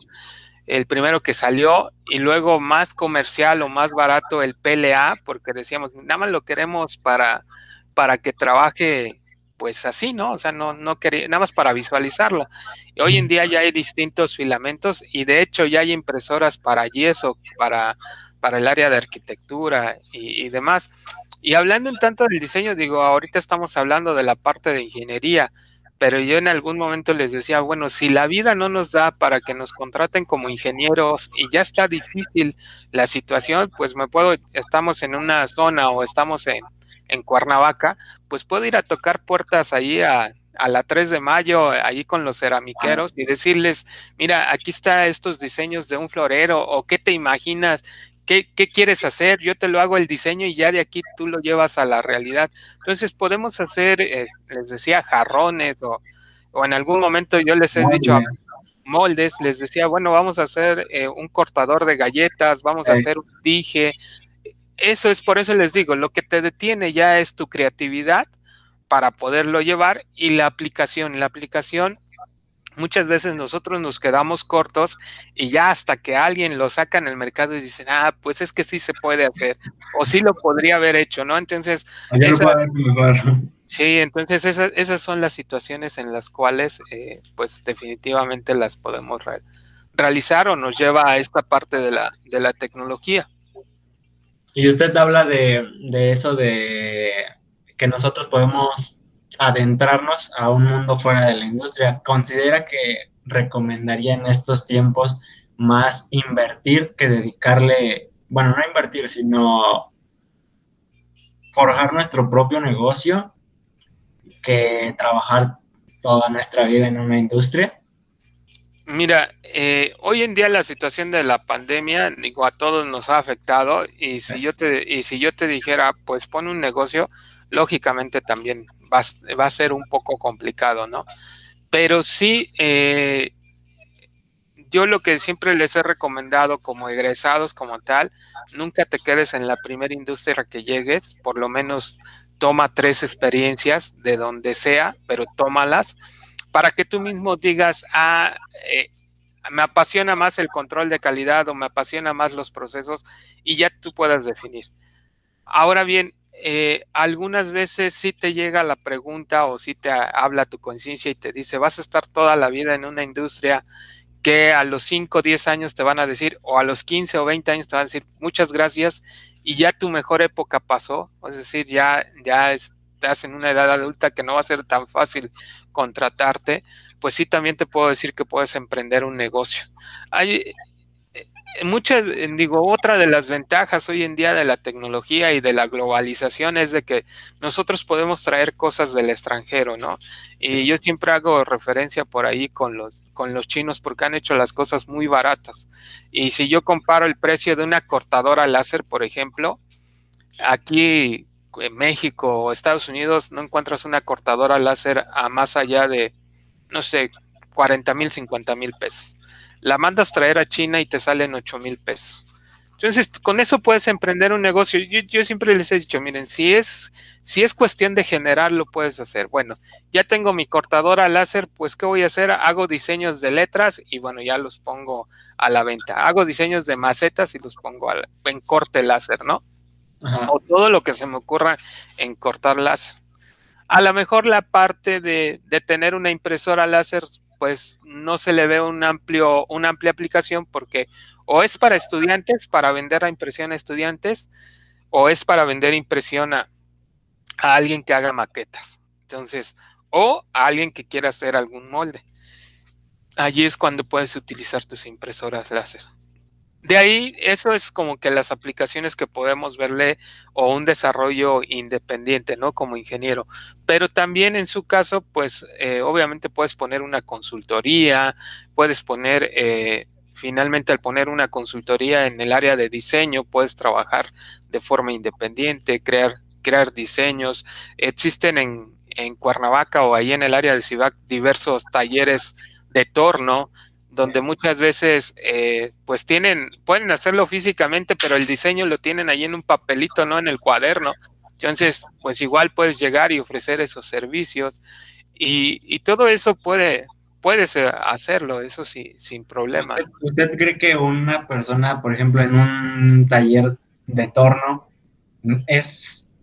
el primero que salió, y luego más comercial o más barato el PLA, porque decíamos, nada más lo queremos para que trabaje pues así, ¿no? O sea, no quería, nada más para visualizarla. Y hoy en día ya hay distintos filamentos y de hecho ya hay impresoras para yeso, para el área de arquitectura y demás. Y hablando un tanto del diseño, digo, ahorita estamos hablando de la parte de ingeniería, pero yo en algún momento les decía, bueno, si la vida no nos da para que nos contraten como ingenieros y ya está difícil la situación, pues estamos en una zona o estamos en Cuernavaca, pues puedo ir a tocar puertas ahí a la 3 de mayo, ahí con los ceramiqueros y decirles, mira, aquí está estos diseños de un florero o qué te imaginas. ¿Qué quieres hacer? Yo te lo hago el diseño y ya de aquí tú lo llevas a la realidad. Entonces podemos hacer, les decía, jarrones o en algún momento yo les he dicho Moldes. moldes, les decía, bueno, vamos a hacer un cortador de galletas, vamos a hacer un dije. Eso es, por eso les digo, lo que te detiene ya es tu creatividad para poderlo llevar y la aplicación. La aplicación, muchas veces nosotros nos quedamos cortos y ya hasta que alguien lo saca en el mercado y dicen, ah, pues es que sí se puede hacer o sí lo podría haber hecho, ¿no? Entonces, Yo lo puedo ver mejor. sí, entonces esas son las situaciones en las cuales pues definitivamente las podemos realizar o nos lleva a esta parte de la tecnología. Y usted habla de eso de que nosotros podemos adentrarnos a un mundo fuera de la industria. ¿Considera que recomendaría en estos tiempos más invertir que dedicarle, bueno, no invertir, sino forjar nuestro propio negocio que trabajar toda nuestra vida en una industria? Mira, hoy en día la situación de la pandemia, digo, a todos nos ha afectado y si yo te dijera, pues pon un negocio, lógicamente también va a ser un poco complicado, ¿no? Pero sí, yo lo que siempre les he recomendado como egresados, como tal, nunca te quedes en la primera industria que llegues, por lo menos toma 3 experiencias de donde sea, pero tómalas para que tú mismo digas, me apasiona más el control de calidad o me apasiona más los procesos y ya tú puedas definir. Ahora bien, algunas veces sí te llega la pregunta o sí te habla tu conciencia y te dice, vas a estar toda la vida en una industria que a los 5 o 10 años te van a decir, o a los 15 o 20 años te van a decir, muchas gracias, y ya tu mejor época pasó, es decir, ya estás en una edad adulta que no va a ser tan fácil contratarte, pues sí también te puedo decir que puedes emprender un negocio. Hay muchas, digo, otra de las ventajas hoy en día de la tecnología y de la globalización es de que nosotros podemos traer cosas del extranjero, ¿no? Y yo siempre hago referencia por ahí con los chinos porque han hecho las cosas muy baratas. Y si yo comparo el precio de una cortadora láser, por ejemplo, aquí en México o Estados Unidos no encuentras una cortadora láser a más allá de, no sé, 40,000, 50,000 pesos. La mandas traer a China y te salen 8,000 pesos. Entonces, con eso puedes emprender un negocio. Yo siempre les he dicho, miren, si es cuestión de generar, lo puedes hacer. Bueno, ya tengo mi cortadora láser, pues, ¿qué voy a hacer? Hago diseños de letras y, bueno, ya los pongo a la venta. Hago diseños de macetas y los pongo en corte láser, ¿no? Ajá. O todo lo que se me ocurra en cortar láser. A lo mejor la parte de tener una impresora láser, pues no se le ve una amplia aplicación porque o es para estudiantes, para vender la impresión a estudiantes, o es para vender impresión a alguien que haga maquetas. Entonces, o a alguien que quiera hacer algún molde. Allí es cuando puedes utilizar tus impresoras láser. De ahí, eso es como que las aplicaciones que podemos verle o un desarrollo independiente, ¿no? Como ingeniero. Pero también en su caso, pues obviamente puedes poner una consultoría, puedes poner, finalmente al poner una consultoría en el área de diseño, puedes trabajar de forma independiente, crear diseños. Existen en Cuernavaca o ahí en el área de Ciudad diversos talleres de torno donde muchas veces pues pueden hacerlo físicamente, pero el diseño lo tienen ahí en un papelito, no en el cuaderno. Entonces, pues igual puedes llegar y ofrecer esos servicios y todo eso puedes hacerlo, eso sí, sin problema. ¿Usted cree que una persona, por ejemplo, en un taller de torno,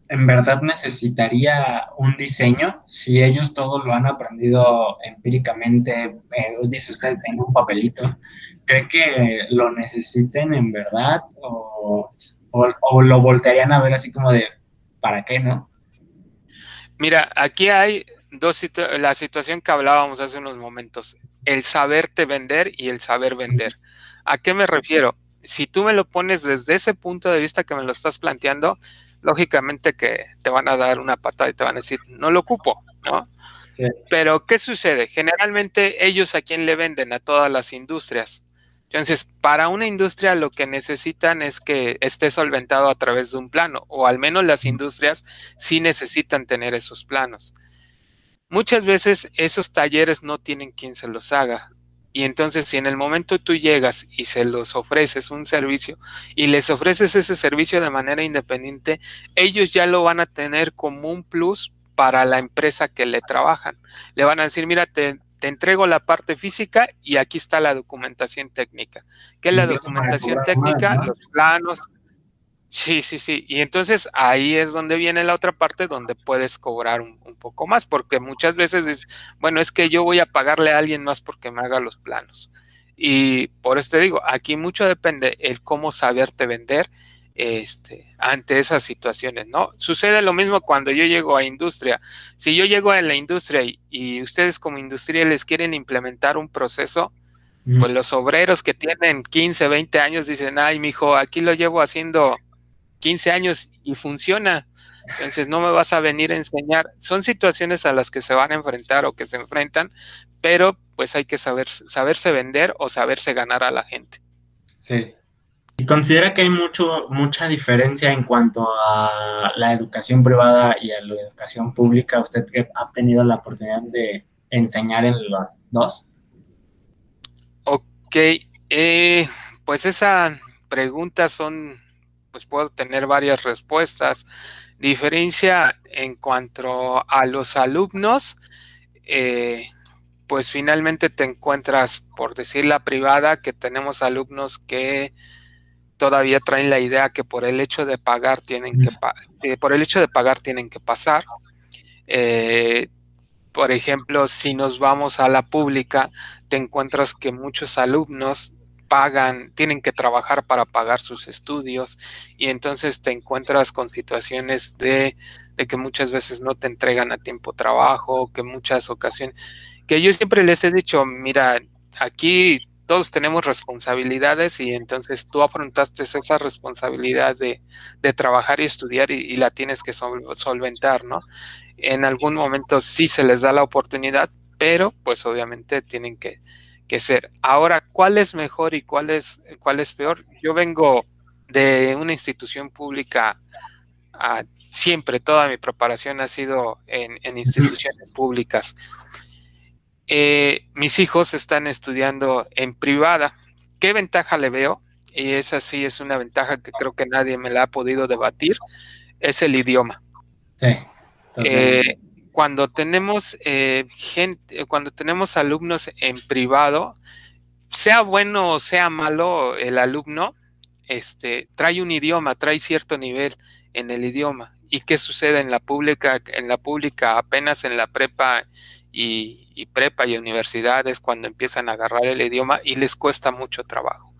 en verdad necesitaría un diseño si ellos todo lo han aprendido empíricamente, dice usted, en un papelito? ¿Cree que lo necesiten en verdad o lo voltearían a ver así como de, ¿para qué no? Mira, aquí hay la situación que hablábamos hace unos momentos, el saberte vender y el saber vender. ¿A qué me refiero? Si tú me lo pones desde ese punto de vista que me lo estás planteando, lógicamente que te van a dar una patada y te van a decir, no lo ocupo, ¿no? Sí. Pero, ¿qué sucede? Generalmente ellos a quién le venden, a todas las industrias. Entonces, para una industria lo que necesitan es que esté solventado a través de un plano, o al menos las industrias sí necesitan tener esos planos. Muchas veces esos talleres no tienen quien se los haga. Y entonces, si en el momento tú llegas y se los ofreces un servicio y les ofreces ese servicio de manera independiente, ellos ya lo van a tener como un plus para la empresa que le trabajan. Le van a decir, mira, te entrego la parte física y aquí está la documentación técnica. ¿Qué es la Incluso para documentación cobrar más, técnica? ¿no? Los planos. Sí, sí, sí. Y entonces ahí es donde viene la otra parte donde puedes cobrar un poco más, porque muchas veces dices, bueno, es que yo voy a pagarle a alguien más porque me haga los planos. Y por eso te digo, aquí mucho depende el cómo saberte vender ante esas situaciones, ¿no? Sucede lo mismo cuando yo llego a industria. Si yo llego a la industria y ustedes como industriales quieren implementar un proceso, pues los obreros que tienen 15, 20 años dicen, ay, mijo, aquí lo llevo haciendo 15 años y funciona. Entonces no me vas a venir a enseñar. Son situaciones a las que se van a enfrentar o que se enfrentan, pero pues hay que saberse vender o saberse ganar a la gente. Sí. ¿Y considera que hay mucha diferencia en cuanto a la educación privada y a la educación pública? ¿Usted que ha tenido la oportunidad de enseñar en las dos? Ok, pues esa pregunta pues puedo tener varias respuestas. Diferencia en cuanto a los alumnos, eh, pues finalmente te encuentras, por decir la privada, que tenemos alumnos que todavía traen la idea que por el hecho de pagar por el hecho de pagar tienen que pasar. Eh, por ejemplo, si nos vamos a la pública, te encuentras que muchos alumnos tienen que trabajar para pagar sus estudios y entonces te encuentras con situaciones de que muchas veces no te entregan a tiempo trabajo, que muchas ocasiones, que yo siempre les he dicho, mira, aquí todos tenemos responsabilidades y entonces tú afrontaste esa responsabilidad de trabajar y estudiar y la tienes que solventar, ¿no? En algún momento sí se les da la oportunidad, pero pues obviamente tienen que ser. Ahora, ¿cuál es mejor y cuál es peor? Yo vengo de una institución pública, siempre toda mi preparación ha sido en instituciones públicas. Mis hijos están estudiando en privada. ¿Qué ventaja le veo? Y esa sí es una ventaja que creo que nadie me la ha podido debatir, es el idioma. Sí, Eh, totalmente. cuando tenemos alumnos en privado, sea bueno o sea malo el alumno, trae un idioma, trae cierto nivel en el idioma. ¿Y qué sucede en la pública? En la pública, apenas en la prepa y prepa y universidades, cuando empiezan a agarrar el idioma y les cuesta mucho trabajo.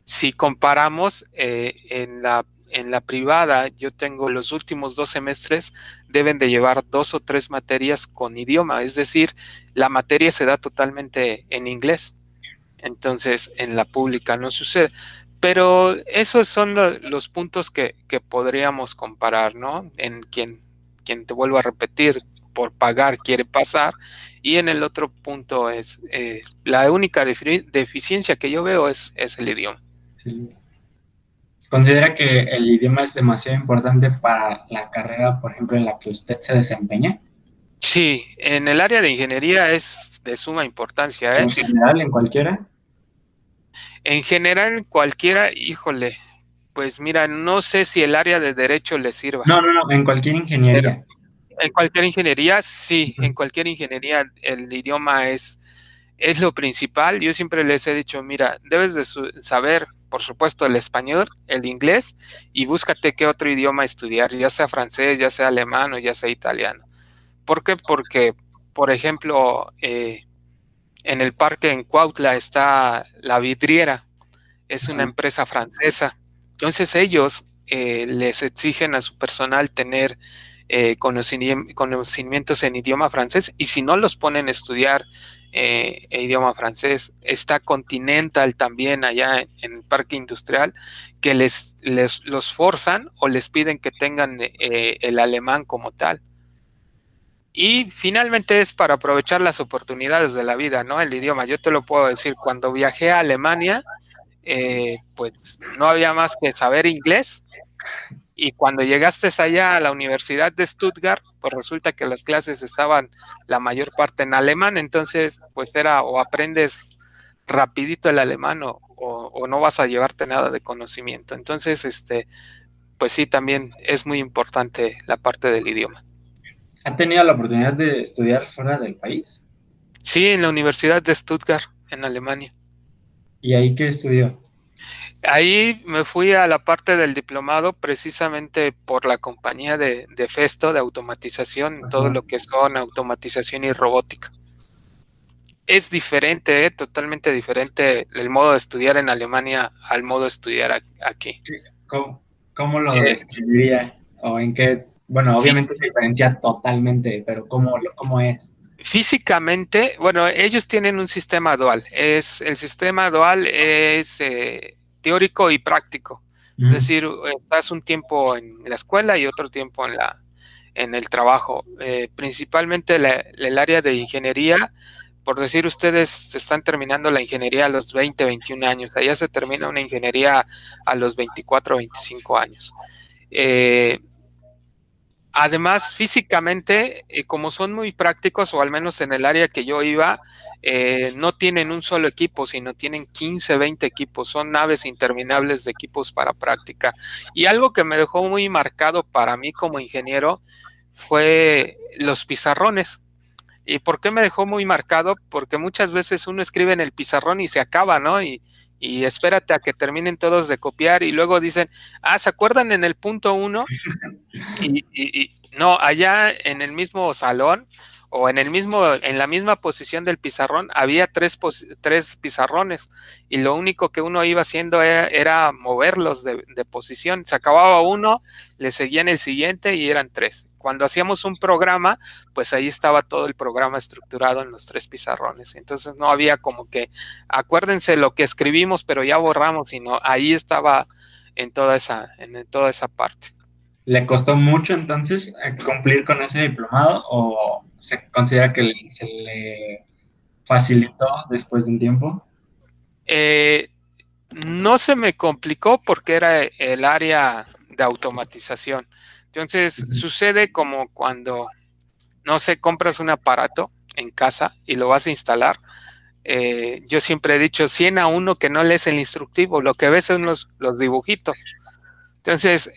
Si comparamos en la privada, yo tengo los últimos 2 semestres, deben de llevar 2 o 3 materias con idioma, es decir, la materia se da totalmente en inglés. Entonces, en la pública no sucede. Pero esos son los puntos que podríamos comparar, ¿no? En quien te vuelvo a repetir, por pagar quiere pasar. Y en el otro punto es, la única deficiencia que yo veo es el idioma. Sí. ¿Considera que el idioma es demasiado importante para la carrera, por ejemplo, en la que usted se desempeña? Sí, en el área de ingeniería es de suma importancia, En ¿eh? general, en cualquiera. En general, cualquiera, híjole, pues mira, no sé si el área de derecho le sirva, No, no, no, en cualquier pero ingeniería. en cualquier ingeniería, sí, Ujú. en cualquier ingeniería el idioma es lo principal. Yo siempre les he dicho, mira, debes de saber, por supuesto, el español, el inglés, y búscate qué otro idioma estudiar, ya sea francés, ya sea alemán o ya sea italiano. ¿Por qué? Porque, por ejemplo, en el parque en Cuautla está La Vidriera, es una Ajá. empresa francesa. Entonces ellos les exigen a su personal tener conocimientos en idioma francés, y si no los ponen a estudiar idioma francés. Está Continental también allá en el parque industrial, que los forzan o les piden que tengan el alemán como tal. Y finalmente es para aprovechar las oportunidades de la vida, ¿no? El idioma. Yo te lo puedo decir, cuando viajé a Alemania, pues no había más que saber inglés, y cuando llegaste allá a la Universidad de Stuttgart, pues resulta que las clases estaban la mayor parte en alemán. Entonces pues era o aprendes rapidito el alemán o no vas a llevarte nada de conocimiento. Entonces, pues sí, también es muy importante la parte del idioma. ¿Ha tenido la oportunidad de estudiar fuera del país? Sí, en la Universidad de Stuttgart, en Alemania. ¿Y ahí qué estudió? Ahí me fui a la parte del diplomado precisamente por la compañía de Festo, de automatización, todo Ajá. lo que son automatización y robótica. Es diferente, totalmente diferente el modo de estudiar en Alemania al modo de estudiar aquí. ¿Cómo, cómo lo Eh, describiría? ¿O en qué? Bueno, fí- obviamente se diferencia totalmente, pero ¿cómo es? Físicamente, bueno, ellos tienen un sistema dual. El sistema dual es teórico y práctico. Es Ujú. decir, estás un tiempo en la escuela y otro tiempo en el trabajo. Principalmente el área de ingeniería, por decir, ustedes están terminando la ingeniería a los 20, 21 años. Allá se termina una ingeniería a los 24, 25 años. Eh, Además, físicamente, como son muy prácticos, o al menos en el área que yo iba, no tienen un solo equipo, sino tienen 15, 20 equipos. Son naves interminables de equipos para práctica. Y algo que me dejó muy marcado para mí como ingeniero fue los pizarrones. ¿Y por qué me dejó muy marcado? Porque muchas veces uno escribe en el pizarrón y se acaba, ¿no? Y espérate a que terminen todos de copiar, y luego dicen, ah, ¿se acuerdan en el punto uno? Y no, allá en el mismo salón o en la misma posición del pizarrón había tres pizarrones, y lo único que uno iba haciendo era moverlos de posición. Se acababa uno, le seguían el siguiente y eran tres. Cuando hacíamos un programa, pues ahí estaba todo el programa estructurado en los tres pizarrones. Entonces no había como que, acuérdense lo que escribimos, pero ya borramos, sino ahí estaba en toda esa parte. ¿Le costó mucho entonces cumplir con ese diplomado o se considera que se le facilitó después de un tiempo? Eh, no se me complicó porque era el área de automatización. Entonces, Ujú. sucede como cuando, no sé, compras un aparato en casa y lo vas a instalar. Yo siempre he dicho, 100 a uno que no lees el instructivo, lo que ves son los dibujitos. Entonces,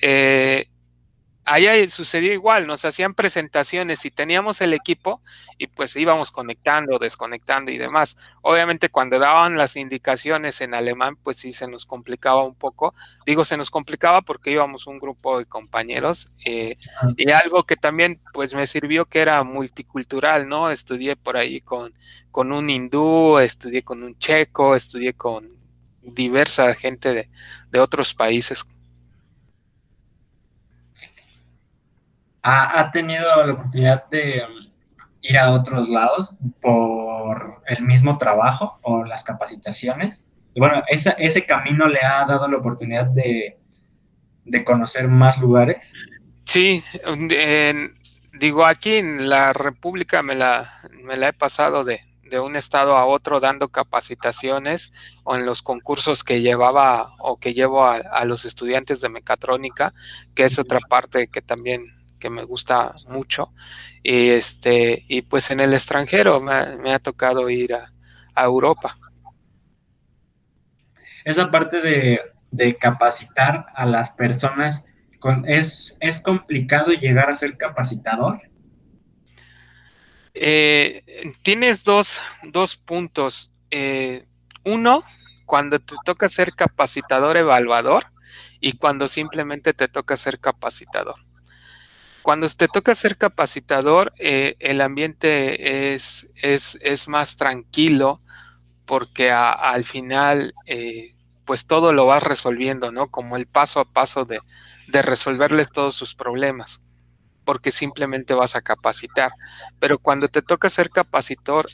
allá sucedió igual, nos hacían presentaciones y teníamos el equipo, y pues íbamos conectando, desconectando y demás. Obviamente cuando daban las indicaciones en alemán, pues sí se nos complicaba un poco. Digo, se nos complicaba porque íbamos un grupo de compañeros, y algo que también pues me sirvió, que era multicultural, ¿no? Estudié por ahí con un hindú, estudié con un checo, estudié con diversa gente de otros países. ¿Ha tenido la oportunidad de ir a otros lados por el mismo trabajo o las capacitaciones? Y bueno, ese camino le ha dado la oportunidad de conocer más lugares. Sí, digo, aquí en la República me la he pasado de un estado a otro dando capacitaciones, o en los concursos que llevaba o que llevo a los estudiantes de mecatrónica, que es otra parte que también que me gusta mucho. Y pues en el extranjero me ha tocado ir a Europa. Esa parte de capacitar a las personas, es complicado llegar a ser capacitador. Tienes dos puntos. Uno, cuando te toca ser capacitador evaluador y cuando simplemente te toca ser capacitador. Cuando te toca ser capacitador, el ambiente es más tranquilo porque al final, pues todo lo vas resolviendo, ¿no? Como el paso a paso de resolverles todos sus problemas, porque simplemente vas a capacitar. Pero cuando te toca ser capacitador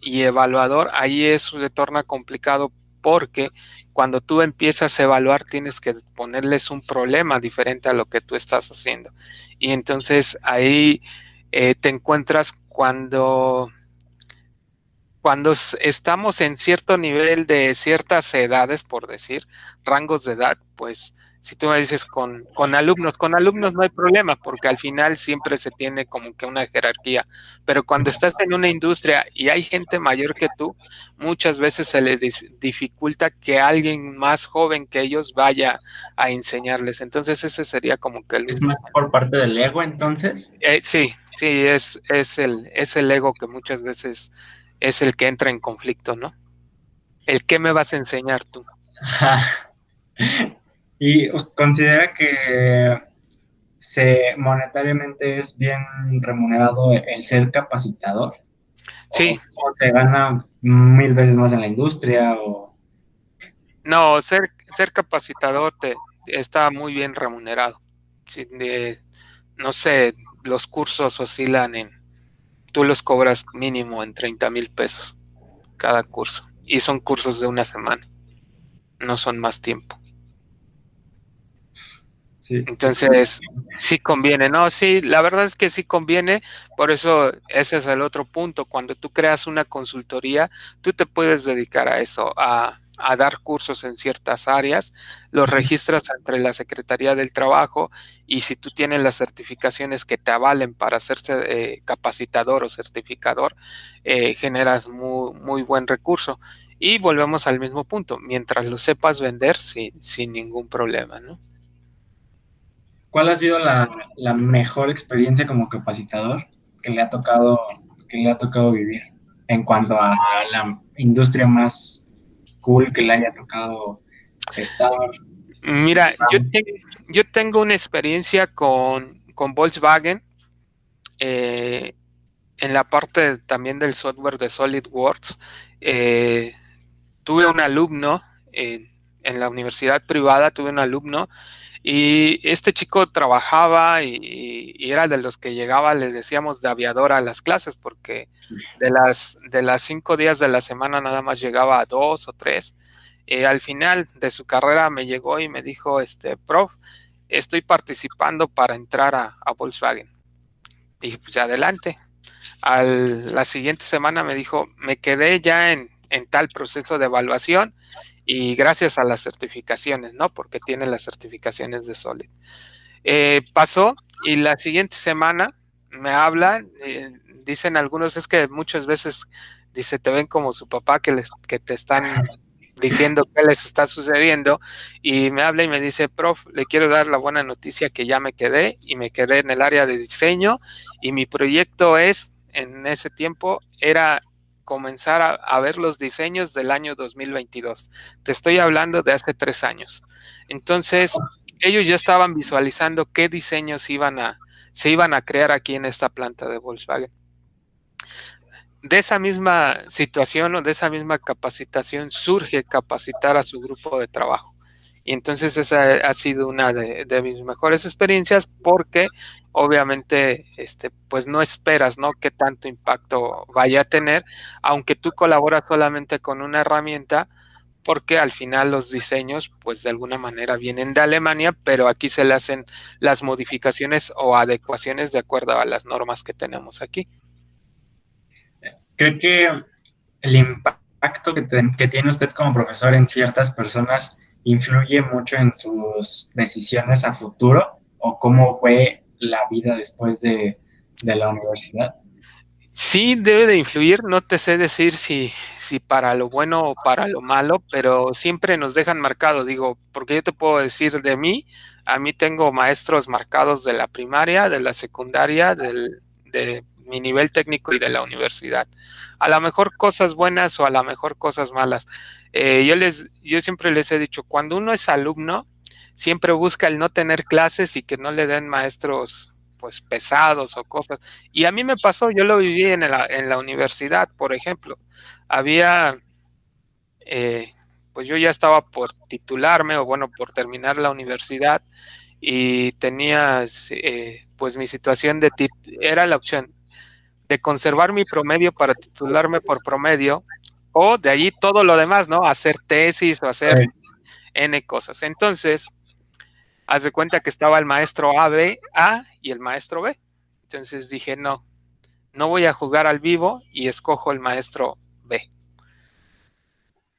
y evaluador, ahí eso se torna complicado porque cuando tú empiezas a evaluar tienes que ponerles un problema diferente a lo que tú estás haciendo. Y entonces ahí te encuentras cuando estamos en cierto nivel de ciertas edades, por decir, rangos de edad, pues si tú me dices con alumnos no hay problema, porque al final siempre se tiene como que una jerarquía, pero cuando estás en una industria y hay gente mayor que tú, muchas veces se les dificulta que alguien más joven que ellos vaya a enseñarles. Entonces ese sería como que ¿Es más por parte del ego entonces? sí, sí, es el ego que muchas veces es el que entra en conflicto, ¿no? ¿El qué me vas a enseñar tú? Ajá. ¿Y considera que monetariamente es bien remunerado el ser capacitador? Sí, O se gana 1000 veces más en la industria? O... no, ser capacitador está muy bien remunerado. Sí, no sé, los cursos oscilan tú los cobras mínimo en 30,000 pesos cada curso. Y son cursos de una semana, no son más tiempo. Sí, sí. Entonces, sí conviene, ¿no? Sí, la verdad es que sí conviene, por eso ese es el otro punto. Cuando tú creas una consultoría, tú te puedes dedicar a eso, a dar cursos en ciertas áreas, los registras entre la Secretaría del Trabajo y si tú tienes las certificaciones que te avalen para hacerse capacitador o certificador, generas muy, muy buen recurso. Y volvemos al mismo punto, mientras lo sepas vender, sin ningún problema, ¿no? ¿Cuál ha sido la mejor experiencia como capacitador que le ha tocado, que le ha tocado vivir en cuanto a la industria más cool que le haya tocado estar? Mira, yo tengo una experiencia con Volkswagen eh, en la parte también del software de SolidWorks. Eh, tuve un alumno en la universidad privada, tuve un alumno y este chico trabajaba y era de los que llegaba, les decíamos, de aviador a las clases, porque de las 5 días de la semana nada más llegaba a 2 o 3. Al final de su carrera me llegó y me dijo, prof, estoy participando para entrar a Volkswagen. Dije, pues adelante. La siguiente semana me dijo, me quedé ya en tal proceso de evaluación y gracias a las certificaciones, ¿no? Porque tiene las certificaciones de Solid. Pasó y la siguiente semana me hablan, dicen algunos, es que muchas veces, dice, te ven como su papá que te están diciendo qué les está sucediendo y me habla y me dice, prof, le quiero dar la buena noticia que ya me quedé y me quedé en el área de diseño y mi proyecto en ese tiempo, era comenzar a ver los diseños del año 2022. Te estoy hablando de hace 3 años. Entonces, ellos ya estaban visualizando qué diseños se iban a crear aquí en esta planta de Volkswagen. De esa misma situación o de esa misma capacitación surge capacitar a su grupo de trabajo. Y entonces esa ha sido una de mis mejores experiencias porque obviamente pues no esperas, ¿no?, qué tanto impacto vaya a tener, aunque tú colaboras solamente con una herramienta, porque al final los diseños pues de alguna manera vienen de Alemania, pero aquí se le hacen las modificaciones o adecuaciones de acuerdo a las normas que tenemos aquí. ¿Cree que el impacto que tiene usted como profesor en ciertas personas influye mucho en sus decisiones a futuro o cómo fue la vida después de la universidad? Sí, debe de influir, no te sé decir si para lo bueno o para lo malo, pero siempre nos dejan marcado, digo, porque yo te puedo decir de mí, a mí tengo maestros marcados de la primaria, de la secundaria, mi nivel técnico y de la universidad. A lo mejor cosas buenas o a lo mejor cosas malas. Yo siempre les he dicho, cuando uno es alumno, siempre busca el no tener clases y que no le den maestros pues pesados o cosas. Y a mí me pasó, yo lo viví en la universidad, por ejemplo. Había, pues yo ya estaba por titularme o bueno, por terminar la universidad y tenía pues mi situación era la opción de conservar mi promedio para titularme por promedio o de allí todo lo demás, ¿no? Hacer tesis o hacer N cosas. Entonces, haz de cuenta que estaba el maestro A y el maestro B. Entonces dije, no, no voy a jugar al vivo y escojo el maestro B.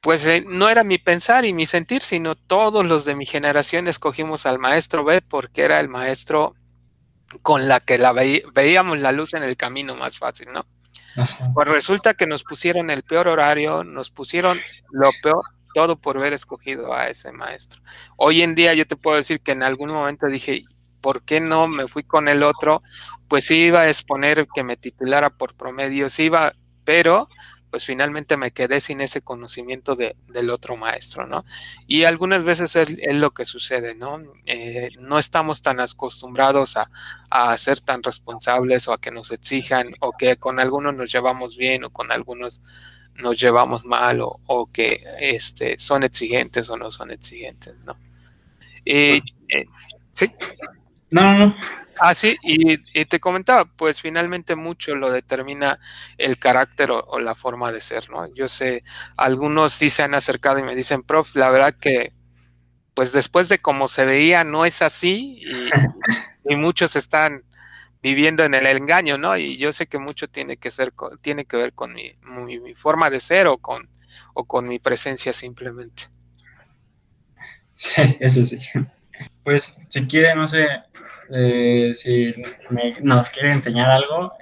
Pues no era mi pensar y mi sentir, sino todos los de mi generación escogimos al maestro B porque era el maestro con la que veíamos la luz en el camino más fácil, ¿no? Ajá. Pues resulta que nos pusieron el peor horario, nos pusieron lo peor, todo por haber escogido a ese maestro. Hoy en día yo te puedo decir que en algún momento dije, ¿por qué no me fui con el otro? Pues sí iba a exponer que me titulara por promedio, sí iba, pero pues finalmente me quedé sin ese conocimiento del otro maestro, ¿no? Y algunas veces es lo que sucede, ¿no? No estamos tan acostumbrados a ser tan responsables o a que nos exijan o que con algunos nos llevamos bien o con algunos nos llevamos mal o que son exigentes o no son exigentes, ¿no? Pues, Sí. no, no, no. Sí, y te comentaba, pues finalmente mucho lo determina el carácter o la forma de ser, ¿no? Yo sé, algunos sí se han acercado y me dicen, prof, la verdad que, pues después de cómo se veía, no es así y muchos están viviendo en el engaño, ¿no? Y yo sé que mucho tiene que ver con mi forma de ser o con mi presencia simplemente. Sí, eso sí. Pues si quiere, no sé, si nos quiere enseñar algo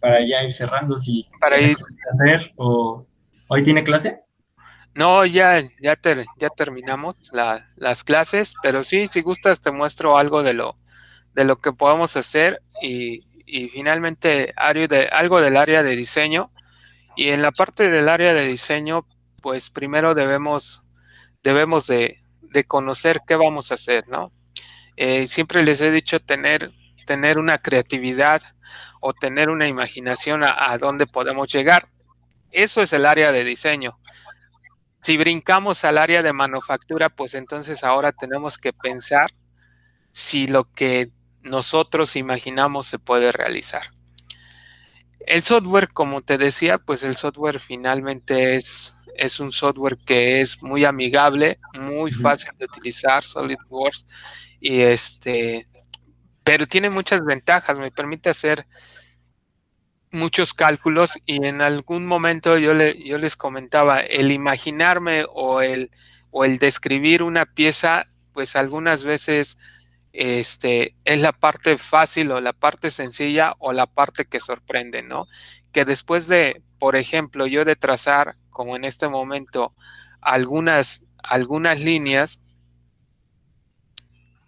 para ya ir cerrando, si Para tiene ir, cosas que hacer o hoy tiene clase. no, ya terminamos las clases, pero sí, si gustas, te muestro algo de lo que podamos hacer y finalmente algo del área de diseño. Y en la parte del área de diseño, pues primero debemos de conocer qué vamos a hacer, ¿no? Siempre les he dicho tener una creatividad o tener una imaginación a dónde podemos llegar. Eso es el área de diseño. Si brincamos al área de manufactura, pues entonces ahora tenemos que pensar si lo que nosotros imaginamos se puede realizar. El software, como te decía, pues el software finalmente es un software que es muy amigable, muy fácil de utilizar, SolidWorks, y pero tiene muchas ventajas, me permite hacer muchos cálculos y en algún momento yo les comentaba, el imaginarme o el describir una pieza, pues algunas veces es la parte fácil o la parte sencilla o la parte que sorprende, ¿no? Que después de, por ejemplo, yo de trazar, como en este momento, algunas líneas,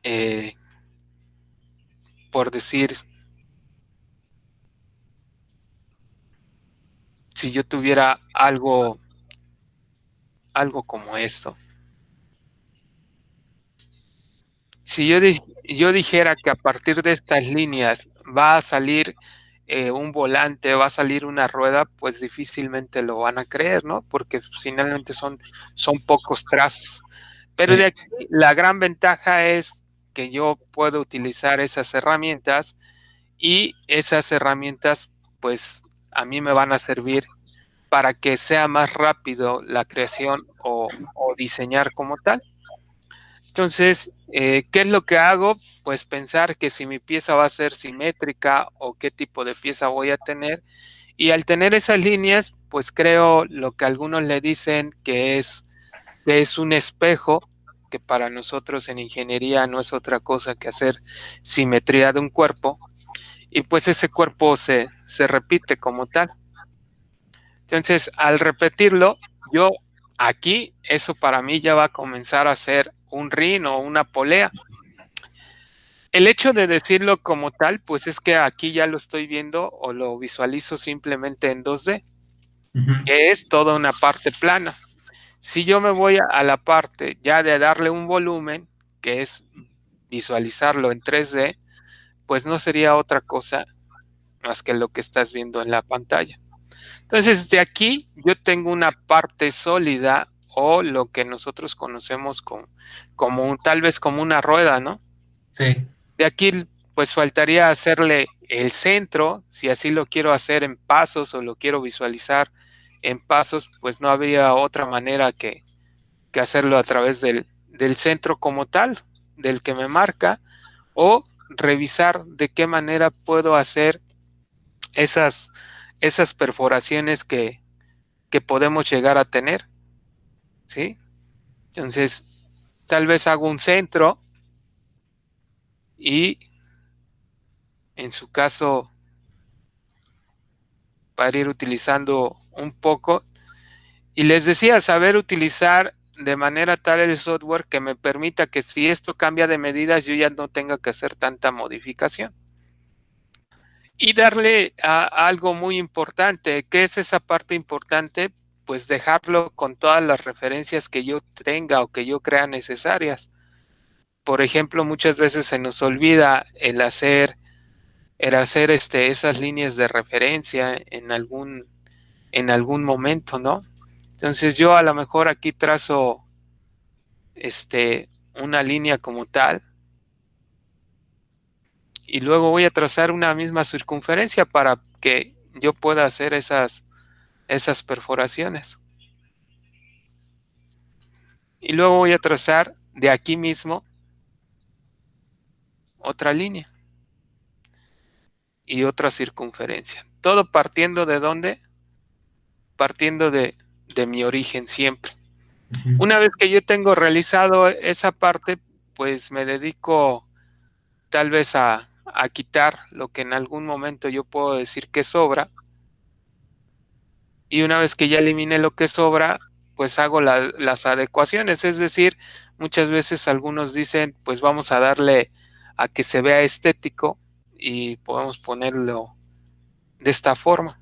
eh, por decir, si yo tuviera algo como esto, si yo dijera que a partir de estas líneas va a salir un volante, va a salir una rueda, pues difícilmente lo van a creer, ¿no? Porque finalmente son pocos trazos. Pero Sí, de aquí la gran ventaja es que yo puedo utilizar esas herramientas y esas herramientas, pues a mí me van a servir para que sea más rápido la creación o diseñar como tal. Entonces, ¿qué es lo que hago? Pues pensar que si mi pieza va a ser simétrica o qué tipo de pieza voy a tener. Y al tener esas líneas, pues creo lo que algunos le dicen que es un espejo, que para nosotros en ingeniería no es otra cosa que hacer simetría de un cuerpo. Y pues ese cuerpo se repite como tal. Entonces, al repetirlo, yo aquí, eso para mí ya va a comenzar a ser un rin o una polea. El hecho de decirlo como tal, pues es que aquí ya lo estoy viendo o lo visualizo simplemente en 2D, que es toda una parte plana. Si yo me voy a la parte ya de darle un volumen, que es visualizarlo en 3D, pues no sería otra cosa más que lo que estás viendo en la pantalla. Entonces, de aquí yo tengo una parte sólida o lo que nosotros conocemos tal vez como una rueda, ¿no? Sí. De aquí, pues faltaría hacerle el centro, si así lo quiero hacer en pasos o lo quiero visualizar en pasos, pues no habría otra manera que hacerlo a través del centro como tal, del que me marca, o revisar de qué manera puedo hacer esas, esas perforaciones que podemos llegar a tener, ¿sí? Entonces, tal vez hago un centro y en su caso, para ir utilizando un poco, y les decía, saber utilizar de manera tal el software que me permita que si esto cambia de medidas, yo ya no tenga que hacer tanta modificación. Y darle a algo muy importante, ¿qué es esa parte importante? Pues dejarlo con todas las referencias que yo tenga o que yo crea necesarias. Por ejemplo, muchas veces se nos olvida el hacer esas líneas de referencia en algún momento, ¿no? Entonces yo a lo mejor aquí trazo una línea como tal y luego voy a trazar una misma circunferencia para que yo pueda hacer esas perforaciones. Y luego voy a trazar de aquí mismo otra línea y otra circunferencia. Todo partiendo de dónde? Partiendo de mi origen siempre. Una vez que yo tengo realizado esa parte, pues me dedico tal vez a quitar lo que en algún momento yo puedo decir que sobra. Y una vez que ya elimine lo que sobra, pues hago las adecuaciones. Es decir, muchas veces algunos dicen, pues vamos a darle a que se vea estético y podemos ponerlo de esta forma.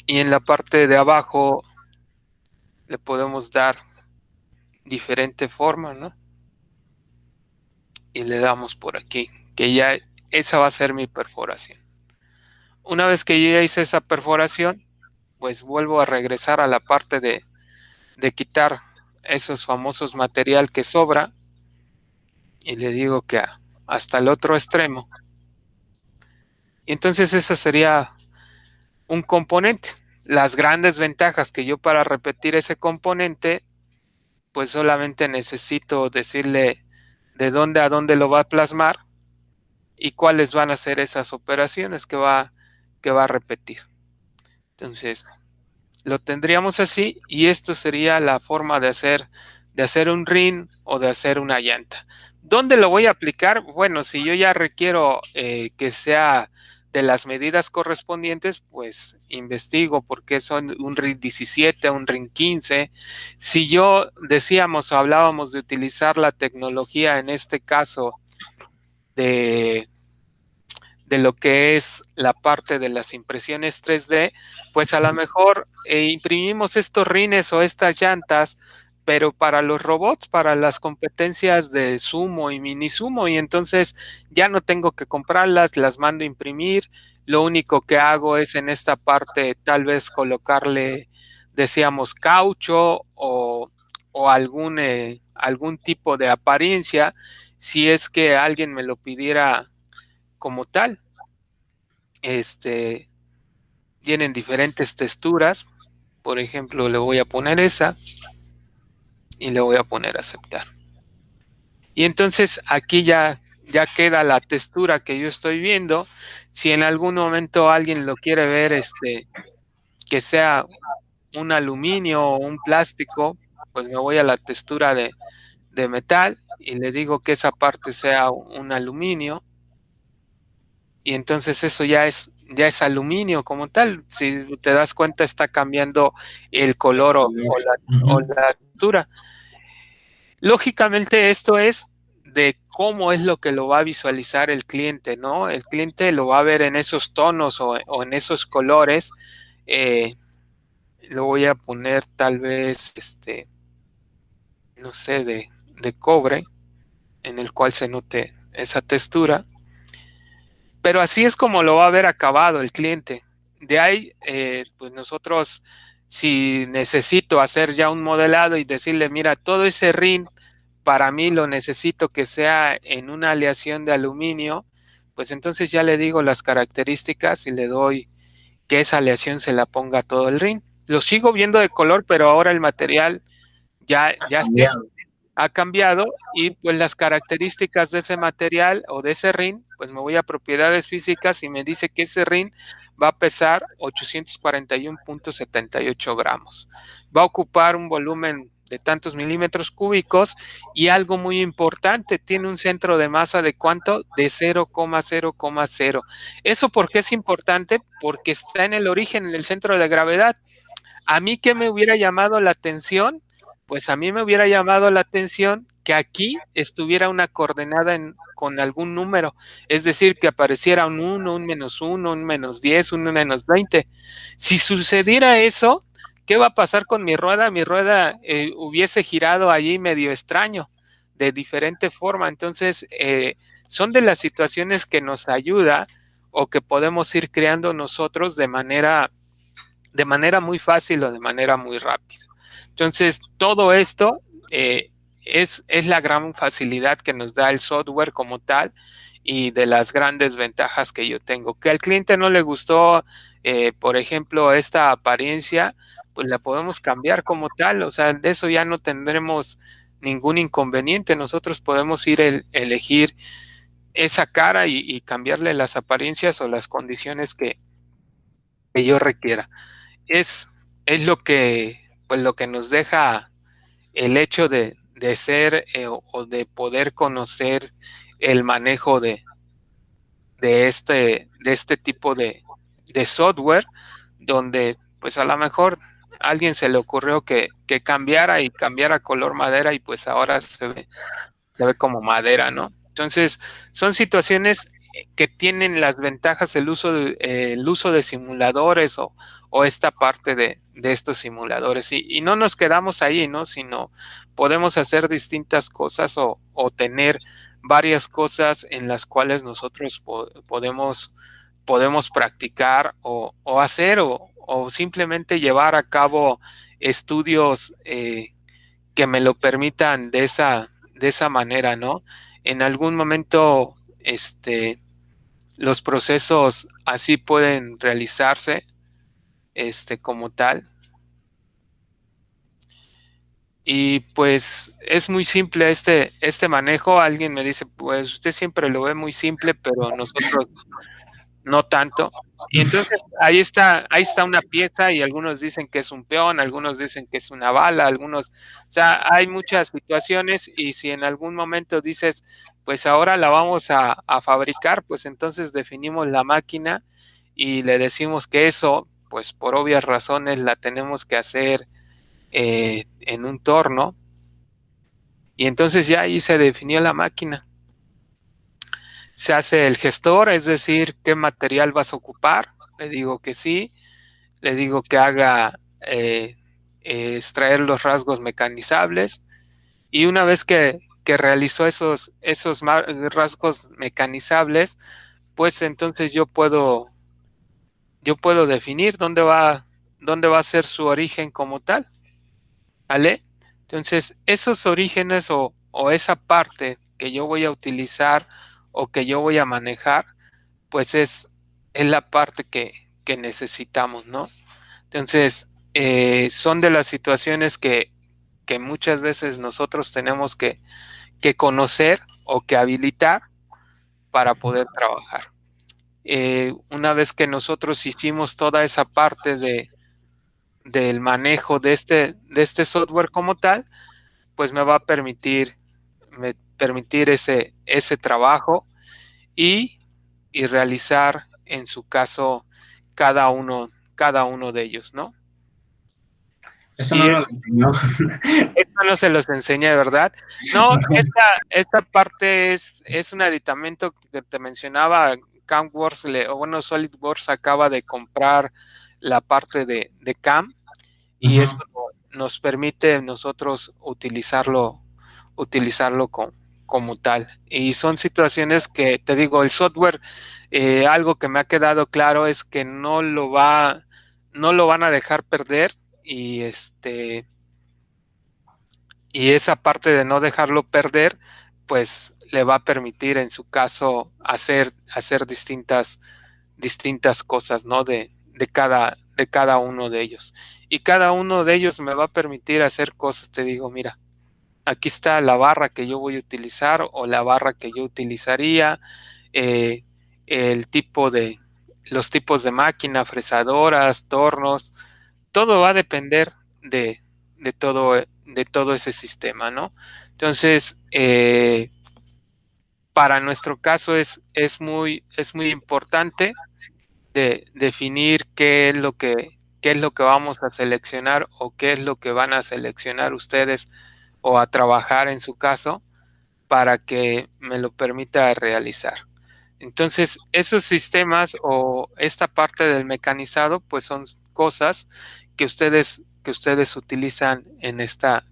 Y en la parte de abajo le podemos dar diferente forma, ¿no? Y le damos por aquí, que ya esa va a ser mi perforación. Una vez que yo ya hice esa perforación, pues vuelvo a regresar a la parte de quitar esos famosos material que sobra y le digo que hasta el otro extremo. Y entonces ese sería un componente. Las grandes ventajas que yo para repetir ese componente, pues solamente necesito decirle de dónde a dónde lo va a plasmar y cuáles van a ser esas operaciones que va a repetir. Entonces, lo tendríamos así y esto sería la forma de hacer un rin o de hacer una llanta. ¿Dónde lo voy a aplicar? Bueno, si yo ya requiero que sea de las medidas correspondientes, pues investigo por qué son un RIN 17, un RIN 15. Si yo decíamos o hablábamos de utilizar la tecnología, en este caso, de lo que es la parte de las impresiones 3D, pues a lo mejor imprimimos estos rines o estas llantas, pero para los robots, para las competencias de sumo y mini sumo, y entonces ya no tengo que comprarlas, las mando a imprimir, lo único que hago es en esta parte tal vez colocarle, decíamos, caucho o algún tipo de apariencia, si es que alguien me lo pidiera como tal. Tienen diferentes texturas. Por ejemplo, le voy a poner esa y le voy a poner aceptar. Y entonces aquí ya queda la textura que yo estoy viendo. Si en algún momento alguien lo quiere ver, que sea un aluminio o un plástico, pues me voy a la textura de metal y le digo que esa parte sea un aluminio. Y entonces eso ya es aluminio como tal. Si te das cuenta, está cambiando el color o la textura. Lógicamente, esto es de cómo es lo que lo va a visualizar el cliente, ¿no? El cliente lo va a ver en esos tonos o en esos colores. Lo voy a poner tal vez, no sé, de cobre, en el cual se note esa textura. Pero así es como lo va a ver acabado el cliente. De ahí, pues nosotros, si necesito hacer ya un modelado y decirle, mira, todo ese rin para mí lo necesito que sea en una aleación de aluminio, pues entonces ya le digo las características y le doy que esa aleación se la ponga a todo el rin. Lo sigo viendo de color, pero ahora el material ya sé, Cambiado. ha cambiado y pues las características de ese material o de ese RIN, pues me voy a propiedades físicas y me dice que ese RIN va a pesar 841.78 gramos. Va a ocupar un volumen de tantos milímetros cúbicos y algo muy importante, tiene un centro de masa de ¿cuánto? De 0,0,0. ¿Eso por qué es importante? Porque está en el origen, en el centro de gravedad. ¿A mí qué me hubiera llamado la atención? Pues a mí me hubiera llamado la atención que aquí estuviera una coordenada con algún número, es decir, que apareciera un 1, un -1, un -10, un -20. Si sucediera eso, ¿qué va a pasar con mi rueda? Mi rueda hubiese girado allí medio extraño, de diferente forma. Entonces, son de las situaciones que nos ayuda o que podemos ir creando nosotros de manera muy fácil o de manera muy rápida. Entonces, todo esto es la gran facilidad que nos da el software como tal y de las grandes ventajas que yo tengo. Que al cliente no le gustó, por ejemplo, esta apariencia, pues la podemos cambiar como tal. O sea, de eso ya no tendremos ningún inconveniente. Nosotros podemos ir a elegir esa cara y cambiarle las apariencias o las condiciones que yo requiera. Es, es pues lo que nos deja el hecho de ser o de poder conocer el manejo de este tipo de software, donde pues a lo mejor a alguien se le ocurrió que cambiara y cambiara color madera y pues ahora se ve como madera, ¿no? Entonces, son situaciones que tienen las ventajas el uso de simuladores o esta parte de estos simuladores. Y no nos quedamos ahí, ¿no? Sino podemos hacer distintas cosas o tener varias cosas en las cuales nosotros podemos practicar o hacer o simplemente llevar a cabo estudios que me lo permitan de esa manera, ¿no? En algún momento, los procesos así pueden realizarse, como tal. Y pues es muy simple este manejo. Alguien me dice, pues usted siempre lo ve muy simple, pero nosotros no tanto. Y entonces ahí está una pieza y algunos dicen que es un peón, algunos dicen que es una bala, algunos, o sea, hay muchas situaciones y si en algún momento dices, pues ahora la vamos a fabricar, pues entonces definimos la máquina y le decimos que eso, pues por obvias razones la tenemos que hacer en un torno y entonces ya ahí se definió la máquina. Se hace el gestor, es decir, qué material vas a ocupar. Le digo que sí, le digo que haga extraer los rasgos mecanizables y una vez que realizó esos rasgos mecanizables, pues entonces yo puedo definir dónde va a ser su origen como tal, ¿vale? Entonces, esos orígenes o esa parte que yo voy a utilizar o que yo voy a manejar, pues es la parte que necesitamos, ¿no? Entonces, son de las situaciones que muchas veces nosotros tenemos que conocer o que habilitar para poder trabajar. Una vez que nosotros hicimos toda esa parte del manejo de este software como tal, pues me va a permitir ese trabajo y, y realizar en su caso cada uno de ellos, ¿no? Eso Y no lo enseñó. no se los enseñé, ¿verdad? No, esta parte es un aditamento que te mencionaba. CamWorks, SolidWorks acaba de comprar la parte de CAM y eso nos permite nosotros utilizarlo como tal. Y son situaciones que, te digo, el software, algo que me ha quedado claro es que no lo van a dejar perder y esa parte de no dejarlo perder, pues le va a permitir en su caso hacer distintas cosas, ¿no? De cada uno de ellos. Y cada uno de ellos me va a permitir hacer cosas, te digo, mira, aquí está la barra que yo voy a utilizar o la barra que yo utilizaría, eh, los tipos de máquina, fresadoras, tornos, todo va a depender de todo ese sistema, ¿no? Entonces, para nuestro caso es muy importante definir qué es lo que vamos a seleccionar o qué es lo que van a seleccionar ustedes o a trabajar en su caso para que me lo permita realizar. Entonces, esos sistemas o esta parte del mecanizado, pues son cosas que ustedes utilizan en esta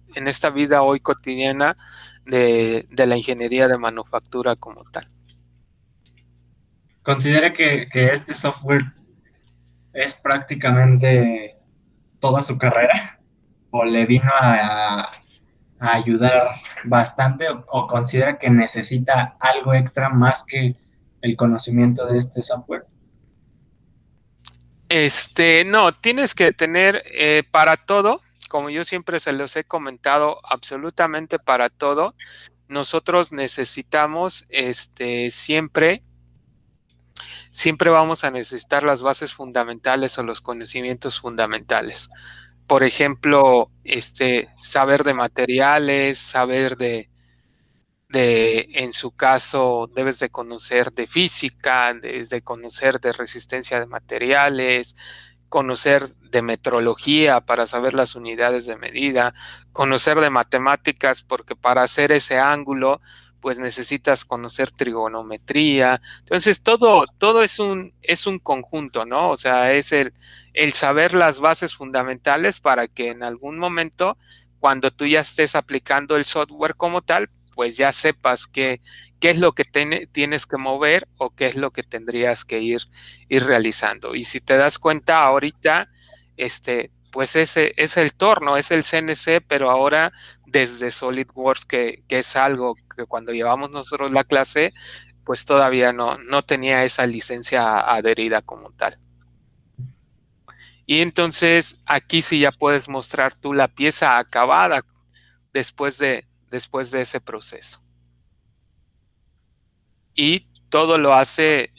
vida hoy cotidiana de la ingeniería de manufactura como tal. ¿Considera que este software es prácticamente toda su carrera o le vino a ayudar bastante o considera que necesita algo extra más que el conocimiento de este software? No, tienes que tener para todo, como yo siempre se los he comentado, absolutamente para todo. Nosotros necesitamos, siempre vamos a necesitar las bases fundamentales o los conocimientos fundamentales. Por ejemplo, saber de materiales, saber en su caso, debes de conocer de física, debes de conocer de resistencia de materiales, conocer de metrología para saber las unidades de medida, conocer de matemáticas porque para hacer ese ángulo pues necesitas conocer trigonometría. Entonces todo es un conjunto, ¿no? O sea, es el saber las bases fundamentales para que en algún momento, cuando tú ya estés aplicando el software como tal, pues ya sepas qué es lo que tienes que mover o qué es lo que tendrías que ir realizando. Y si te das cuenta ahorita, pues ese es el torno, es el CNC, pero ahora desde SolidWorks, que es algo que cuando llevamos nosotros la clase, pues todavía no tenía esa licencia adherida como tal. Y entonces aquí sí ya puedes mostrar tú la pieza acabada después de ese proceso. Y todo lo hace,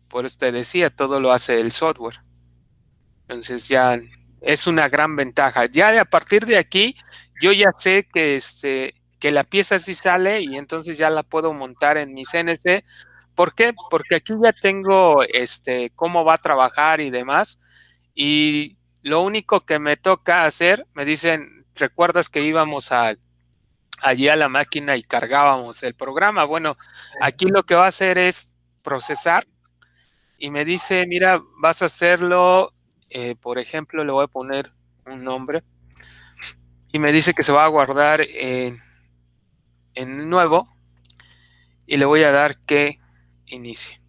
por eso te decía, todo lo hace el software. Entonces ya es una gran ventaja. Ya a partir de aquí, yo ya sé que la pieza sí sale y entonces ya la puedo montar en mi CNC. ¿Por qué? Porque aquí ya tengo cómo va a trabajar y demás. Y lo único que me toca hacer, me dicen, ¿recuerdas que íbamos allí a la máquina y cargábamos el programa? Bueno, aquí lo que va a hacer es procesar y me dice, mira, vas a hacerlo, por ejemplo, le voy a poner un nombre y me dice que se va a guardar en nuevo y le voy a dar que inicie.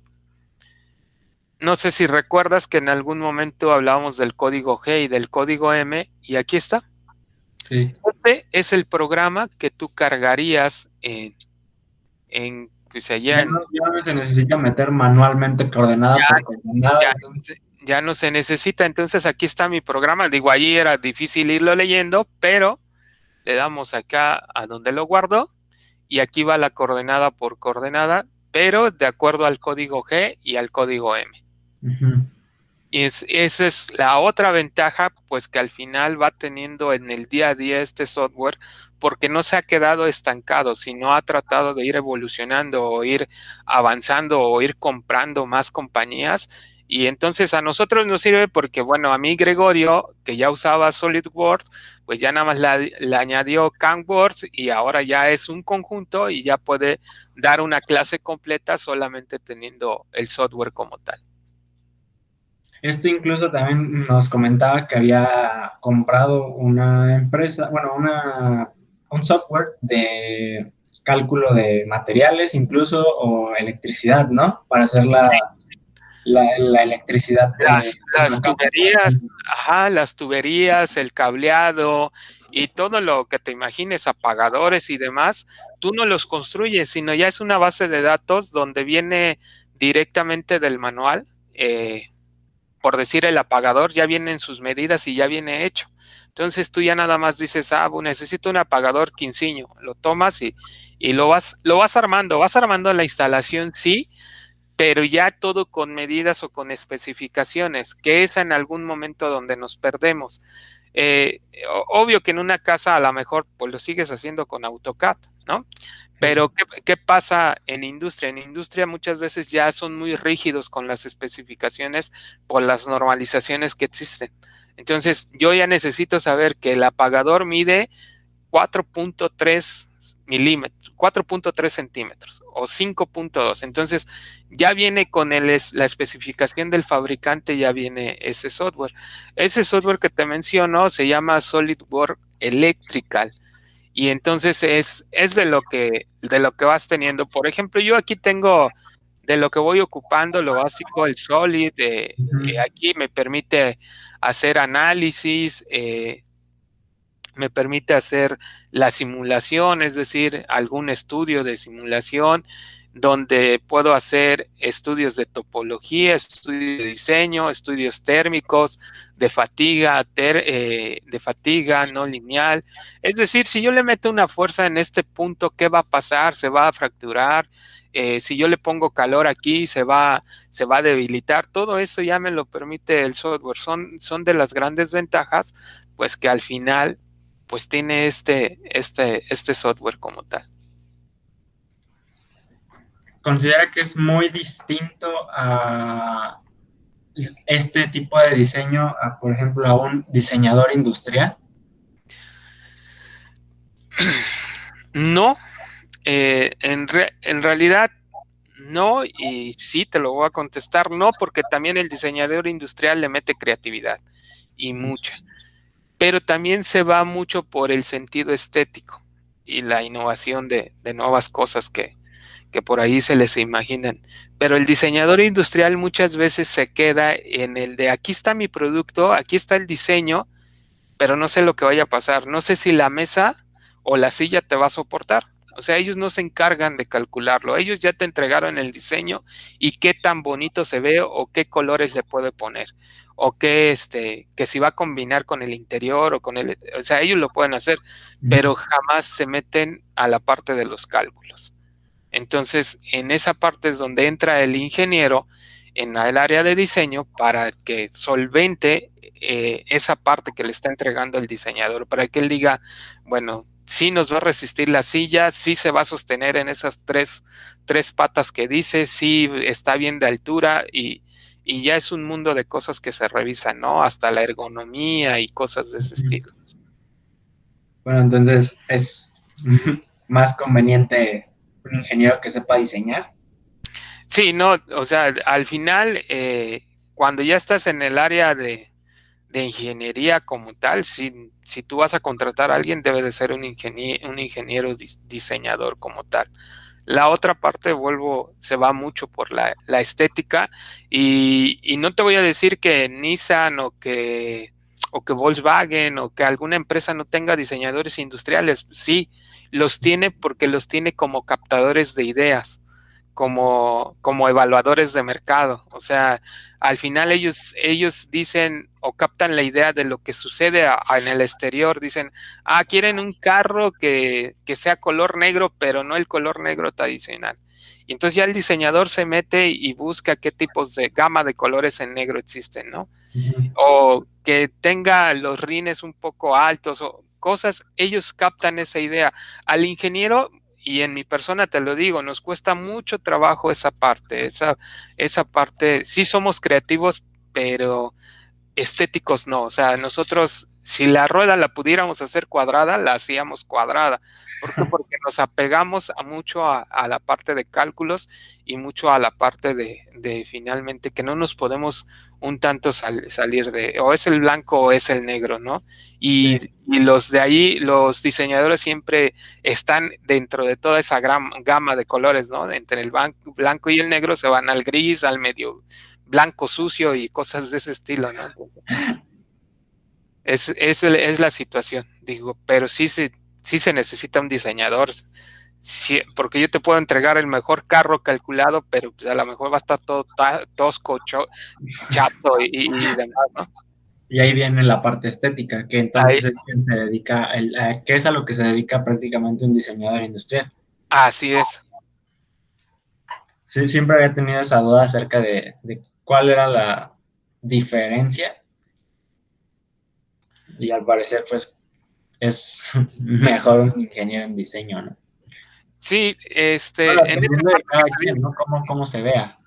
No sé si recuerdas que en algún momento hablábamos del código G y del código M y aquí está. Sí. Este es el programa que tú cargarías pues allá ya no se necesita meter manualmente coordenada por coordenada. Ya no se necesita. Entonces aquí está mi programa. Digo, allí era difícil irlo leyendo, pero le damos acá a donde lo guardo y aquí va la coordenada por coordenada, pero de acuerdo al código G y al código M. Y esa es la otra ventaja, pues que al final va teniendo en el día a día este software, porque no se ha quedado estancado, sino ha tratado de ir evolucionando o ir avanzando o ir comprando más compañías Y entonces a nosotros nos sirve porque, bueno, a mí Gregorio, que ya usaba SolidWorks, pues ya nada más le añadió CamWorks y ahora ya es un conjunto y ya puede dar una clase completa solamente teniendo el software como tal. Esto incluso también nos comentaba que había comprado una empresa, bueno, un software de cálculo de materiales incluso o electricidad, ¿no? Para hacer la electricidad de Las una casa, por tuberías, ejemplo. ajá, las tuberías, el cableado y todo lo que te imagines, apagadores y demás, tú no los construyes, sino ya es una base de datos donde viene directamente del manual. Por decir el apagador, ya vienen sus medidas y ya viene hecho. Entonces tú ya nada más dices, necesito un apagador quinciño, lo tomas y vas armando la instalación, sí, pero ya todo con medidas o con especificaciones, que es en algún momento donde nos perdemos. Obvio que en una casa a lo mejor pues lo sigues haciendo con AutoCAD, ¿no? Sí. Pero ¿qué pasa en industria? En industria muchas veces ya son muy rígidos con las especificaciones por las normalizaciones que existen. Entonces yo ya necesito saber que el apagador mide 4.3 milímetros, 4.3 centímetros o 5.2. Entonces, ya viene con la especificación del fabricante, ya viene ese software. Ese software que te menciono se llama SolidWorks Electrical. Y entonces es de lo que vas teniendo. Por ejemplo, yo aquí tengo de lo que voy ocupando, lo básico, el Solid. Ujú. Aquí me permite hacer análisis, me permite hacer la simulación, es decir, algún estudio de simulación donde puedo hacer estudios de topología, estudios de diseño, estudios térmicos, de fatiga no lineal. Es decir, si yo le meto una fuerza en este punto, ¿qué va a pasar? ¿Se va a fracturar? Si yo le pongo calor aquí, se va a debilitar. Todo eso ya me lo permite el software. Son de las grandes ventajas, pues que al final pues tiene este software como tal. Considera que es muy distinto a este tipo de diseño, a, por ejemplo, a un diseñador industrial. No, en realidad no, y sí te lo voy a contestar, no, porque también el diseñador industrial le mete creatividad y mucha, pero también se va mucho por el sentido estético y la innovación de nuevas cosas que por ahí se les imaginan. Pero el diseñador industrial muchas veces se queda en el de aquí está mi producto, aquí está el diseño, pero no sé lo que vaya a pasar. No sé si la mesa o la silla te va a soportar. O sea, ellos no se encargan de calcularlo. Ellos ya te entregaron el diseño y qué tan bonito se ve o qué colores le puede poner. O que si va a combinar con el interior o con el, o sea, ellos lo pueden hacer, pero jamás se meten a la parte de los cálculos. Entonces, en esa parte es donde entra el ingeniero en el área de diseño para que solvente esa parte que le está entregando el diseñador, para que él diga, bueno, sí nos va a resistir la silla, sí se va a sostener en esas tres patas que dice, sí está bien de altura y ya es un mundo de cosas que se revisan, ¿no? Hasta la ergonomía y cosas de ese estilo. Bueno, entonces es más conveniente un ingeniero que sepa diseñar. Sí, no, o sea, al final, cuando ya estás en el área de ingeniería como tal, si tú vas a contratar a alguien, debe de ser un ingeniero diseñador como tal. La otra parte, vuelvo, se va mucho por la estética y no te voy a decir que Nissan o que Volkswagen o que alguna empresa no tenga diseñadores industriales. Sí, los tiene porque los tiene como captadores de ideas, como evaluadores de mercado. O sea, al final ellos dicen o captan la idea de lo que sucede en el exterior. Dicen, quieren un carro que sea color negro, pero no el color negro tradicional. Y entonces ya el diseñador se mete y busca qué tipos de gama de colores en negro existen, ¿no? Ujú. O que tenga los rines un poco altos o cosas, ellos captan esa idea. Al ingeniero, y en mi persona te lo digo, nos cuesta mucho trabajo esa parte, sí somos creativos, pero estéticos no. O sea, nosotros, si la rueda la pudiéramos hacer cuadrada, la hacíamos cuadrada. ¿Por qué? Porque nos apegamos mucho a la parte de cálculos y mucho a la parte de finalmente que no nos podemos un tanto salir de, o es el blanco o es el negro, ¿no? Sí, Y los de ahí, los diseñadores siempre están dentro de toda esa gama de colores, ¿no? Entre el blanco y el negro se van al gris, al medio blanco sucio y cosas de ese estilo, ¿no? Es la situación, digo, pero sí se necesita un diseñador, sí, porque yo te puedo entregar el mejor carro calculado, pero pues a lo mejor va a estar todo tosco, chato y demás, ¿no? y ahí viene la parte estética, que Ahí, entonces es quien se dedica, que es a lo que se dedica prácticamente un diseñador industrial. así es. Sí, siempre había tenido esa duda acerca de cuál era la diferencia y al parecer pues es mejor un ingeniero en diseño, ¿no? Sí, Bueno, en esa dependiendo de parte que cada te quien, digo, ¿no? Cómo se vea.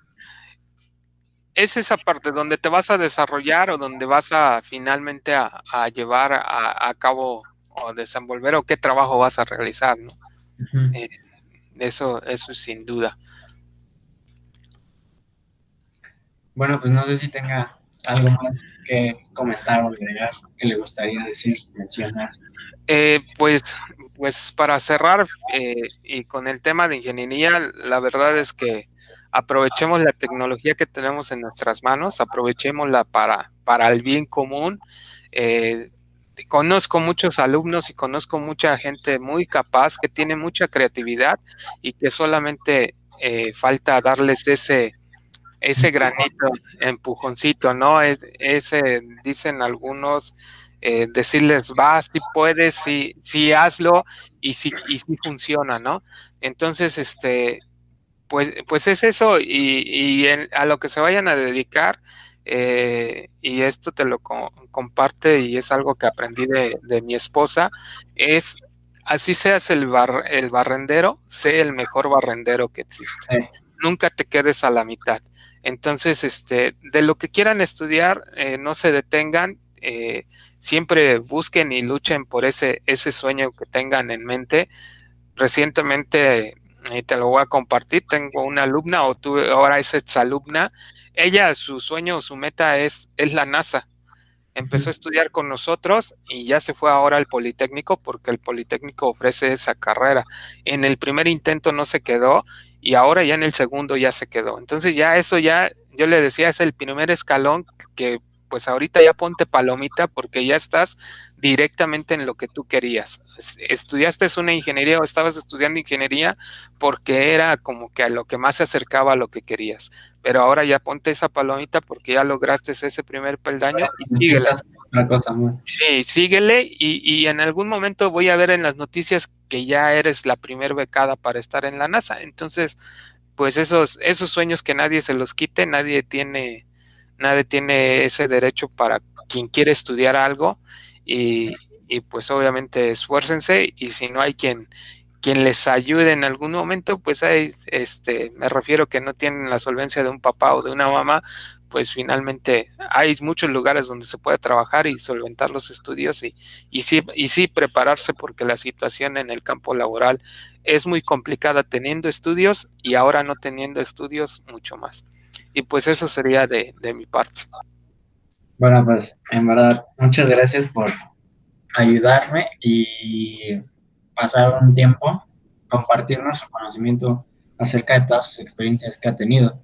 es esa parte donde te vas a desarrollar o donde vas a finalmente a llevar a cabo o desenvolver o qué trabajo vas a realizar, ¿no? Ujú. Eh, eso sin duda. Bueno, pues no sé si tenga algo más que comentar o agregar que le gustaría decir, mencionar. Pues, pues para cerrar y con el tema de ingeniería, la verdad es que aprovechemos la tecnología que tenemos en nuestras manos, aprovechémosla para el bien común. Eh, Conozco muchos alumnos y conozco mucha gente muy capaz que tiene mucha creatividad y que solamente falta darles ese granito, empujoncito, ¿no? Ese, dicen algunos, decirles, va, si puedes, si hazlo y si funciona, ¿no? Entonces, pues es eso a lo que se vayan a dedicar, y esto te lo comparte y es algo que aprendí de mi esposa, es así seas el barrendero, sé el mejor barrendero que existe. Nunca te quedes a la mitad. Entonces, de lo que quieran estudiar, no se detengan, siempre busquen y luchen por ese sueño que tengan en mente. Recientemente, te lo voy a compartir, tengo una alumna, o tuve, ahora es exalumna, ella, su sueño, su meta es la NASA. Empezó a estudiar con nosotros y ya se fue ahora al Politécnico porque el Politécnico ofrece esa carrera. En el primer intento no se quedó y ahora ya en el segundo ya se quedó. Entonces ya eso ya, yo le decía, es el primer escalón que pues ahorita ya ponte palomita porque ya estás directamente en lo que tú querías. Estudiaste una ingeniería o estabas estudiando ingeniería porque era como que a lo que más se acercaba a lo que querías. Pero ahora ya ponte esa palomita porque ya lograste ese primer peldaño y síguele. Necesitas otra cosa más. Sí, síguele y en algún momento voy a ver en las noticias que ya eres la primer becada para estar en la NASA. Entonces, pues esos sueños que nadie se los quite, nadie tiene ese derecho para quien quiere estudiar algo y pues obviamente esfuércense y si no hay quien les ayude en algún momento, pues hay, me refiero que no tienen la solvencia de un papá o de una mamá, pues finalmente hay muchos lugares donde se puede trabajar y solventar los estudios y sí prepararse porque la situación en el campo laboral es muy complicada teniendo estudios y ahora no teniendo estudios mucho más. Y pues eso sería de mi parte. Bueno, pues en verdad, muchas gracias por ayudarme y pasar un tiempo, compartirnos su conocimiento acerca de todas sus experiencias que ha tenido.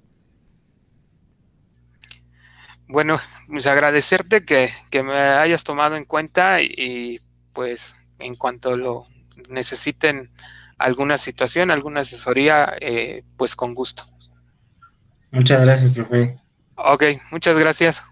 Bueno, pues agradecerte que me hayas tomado en cuenta pues en cuanto lo necesiten alguna situación, alguna asesoría, pues con gusto. Muchas gracias, profe. Ok, muchas gracias.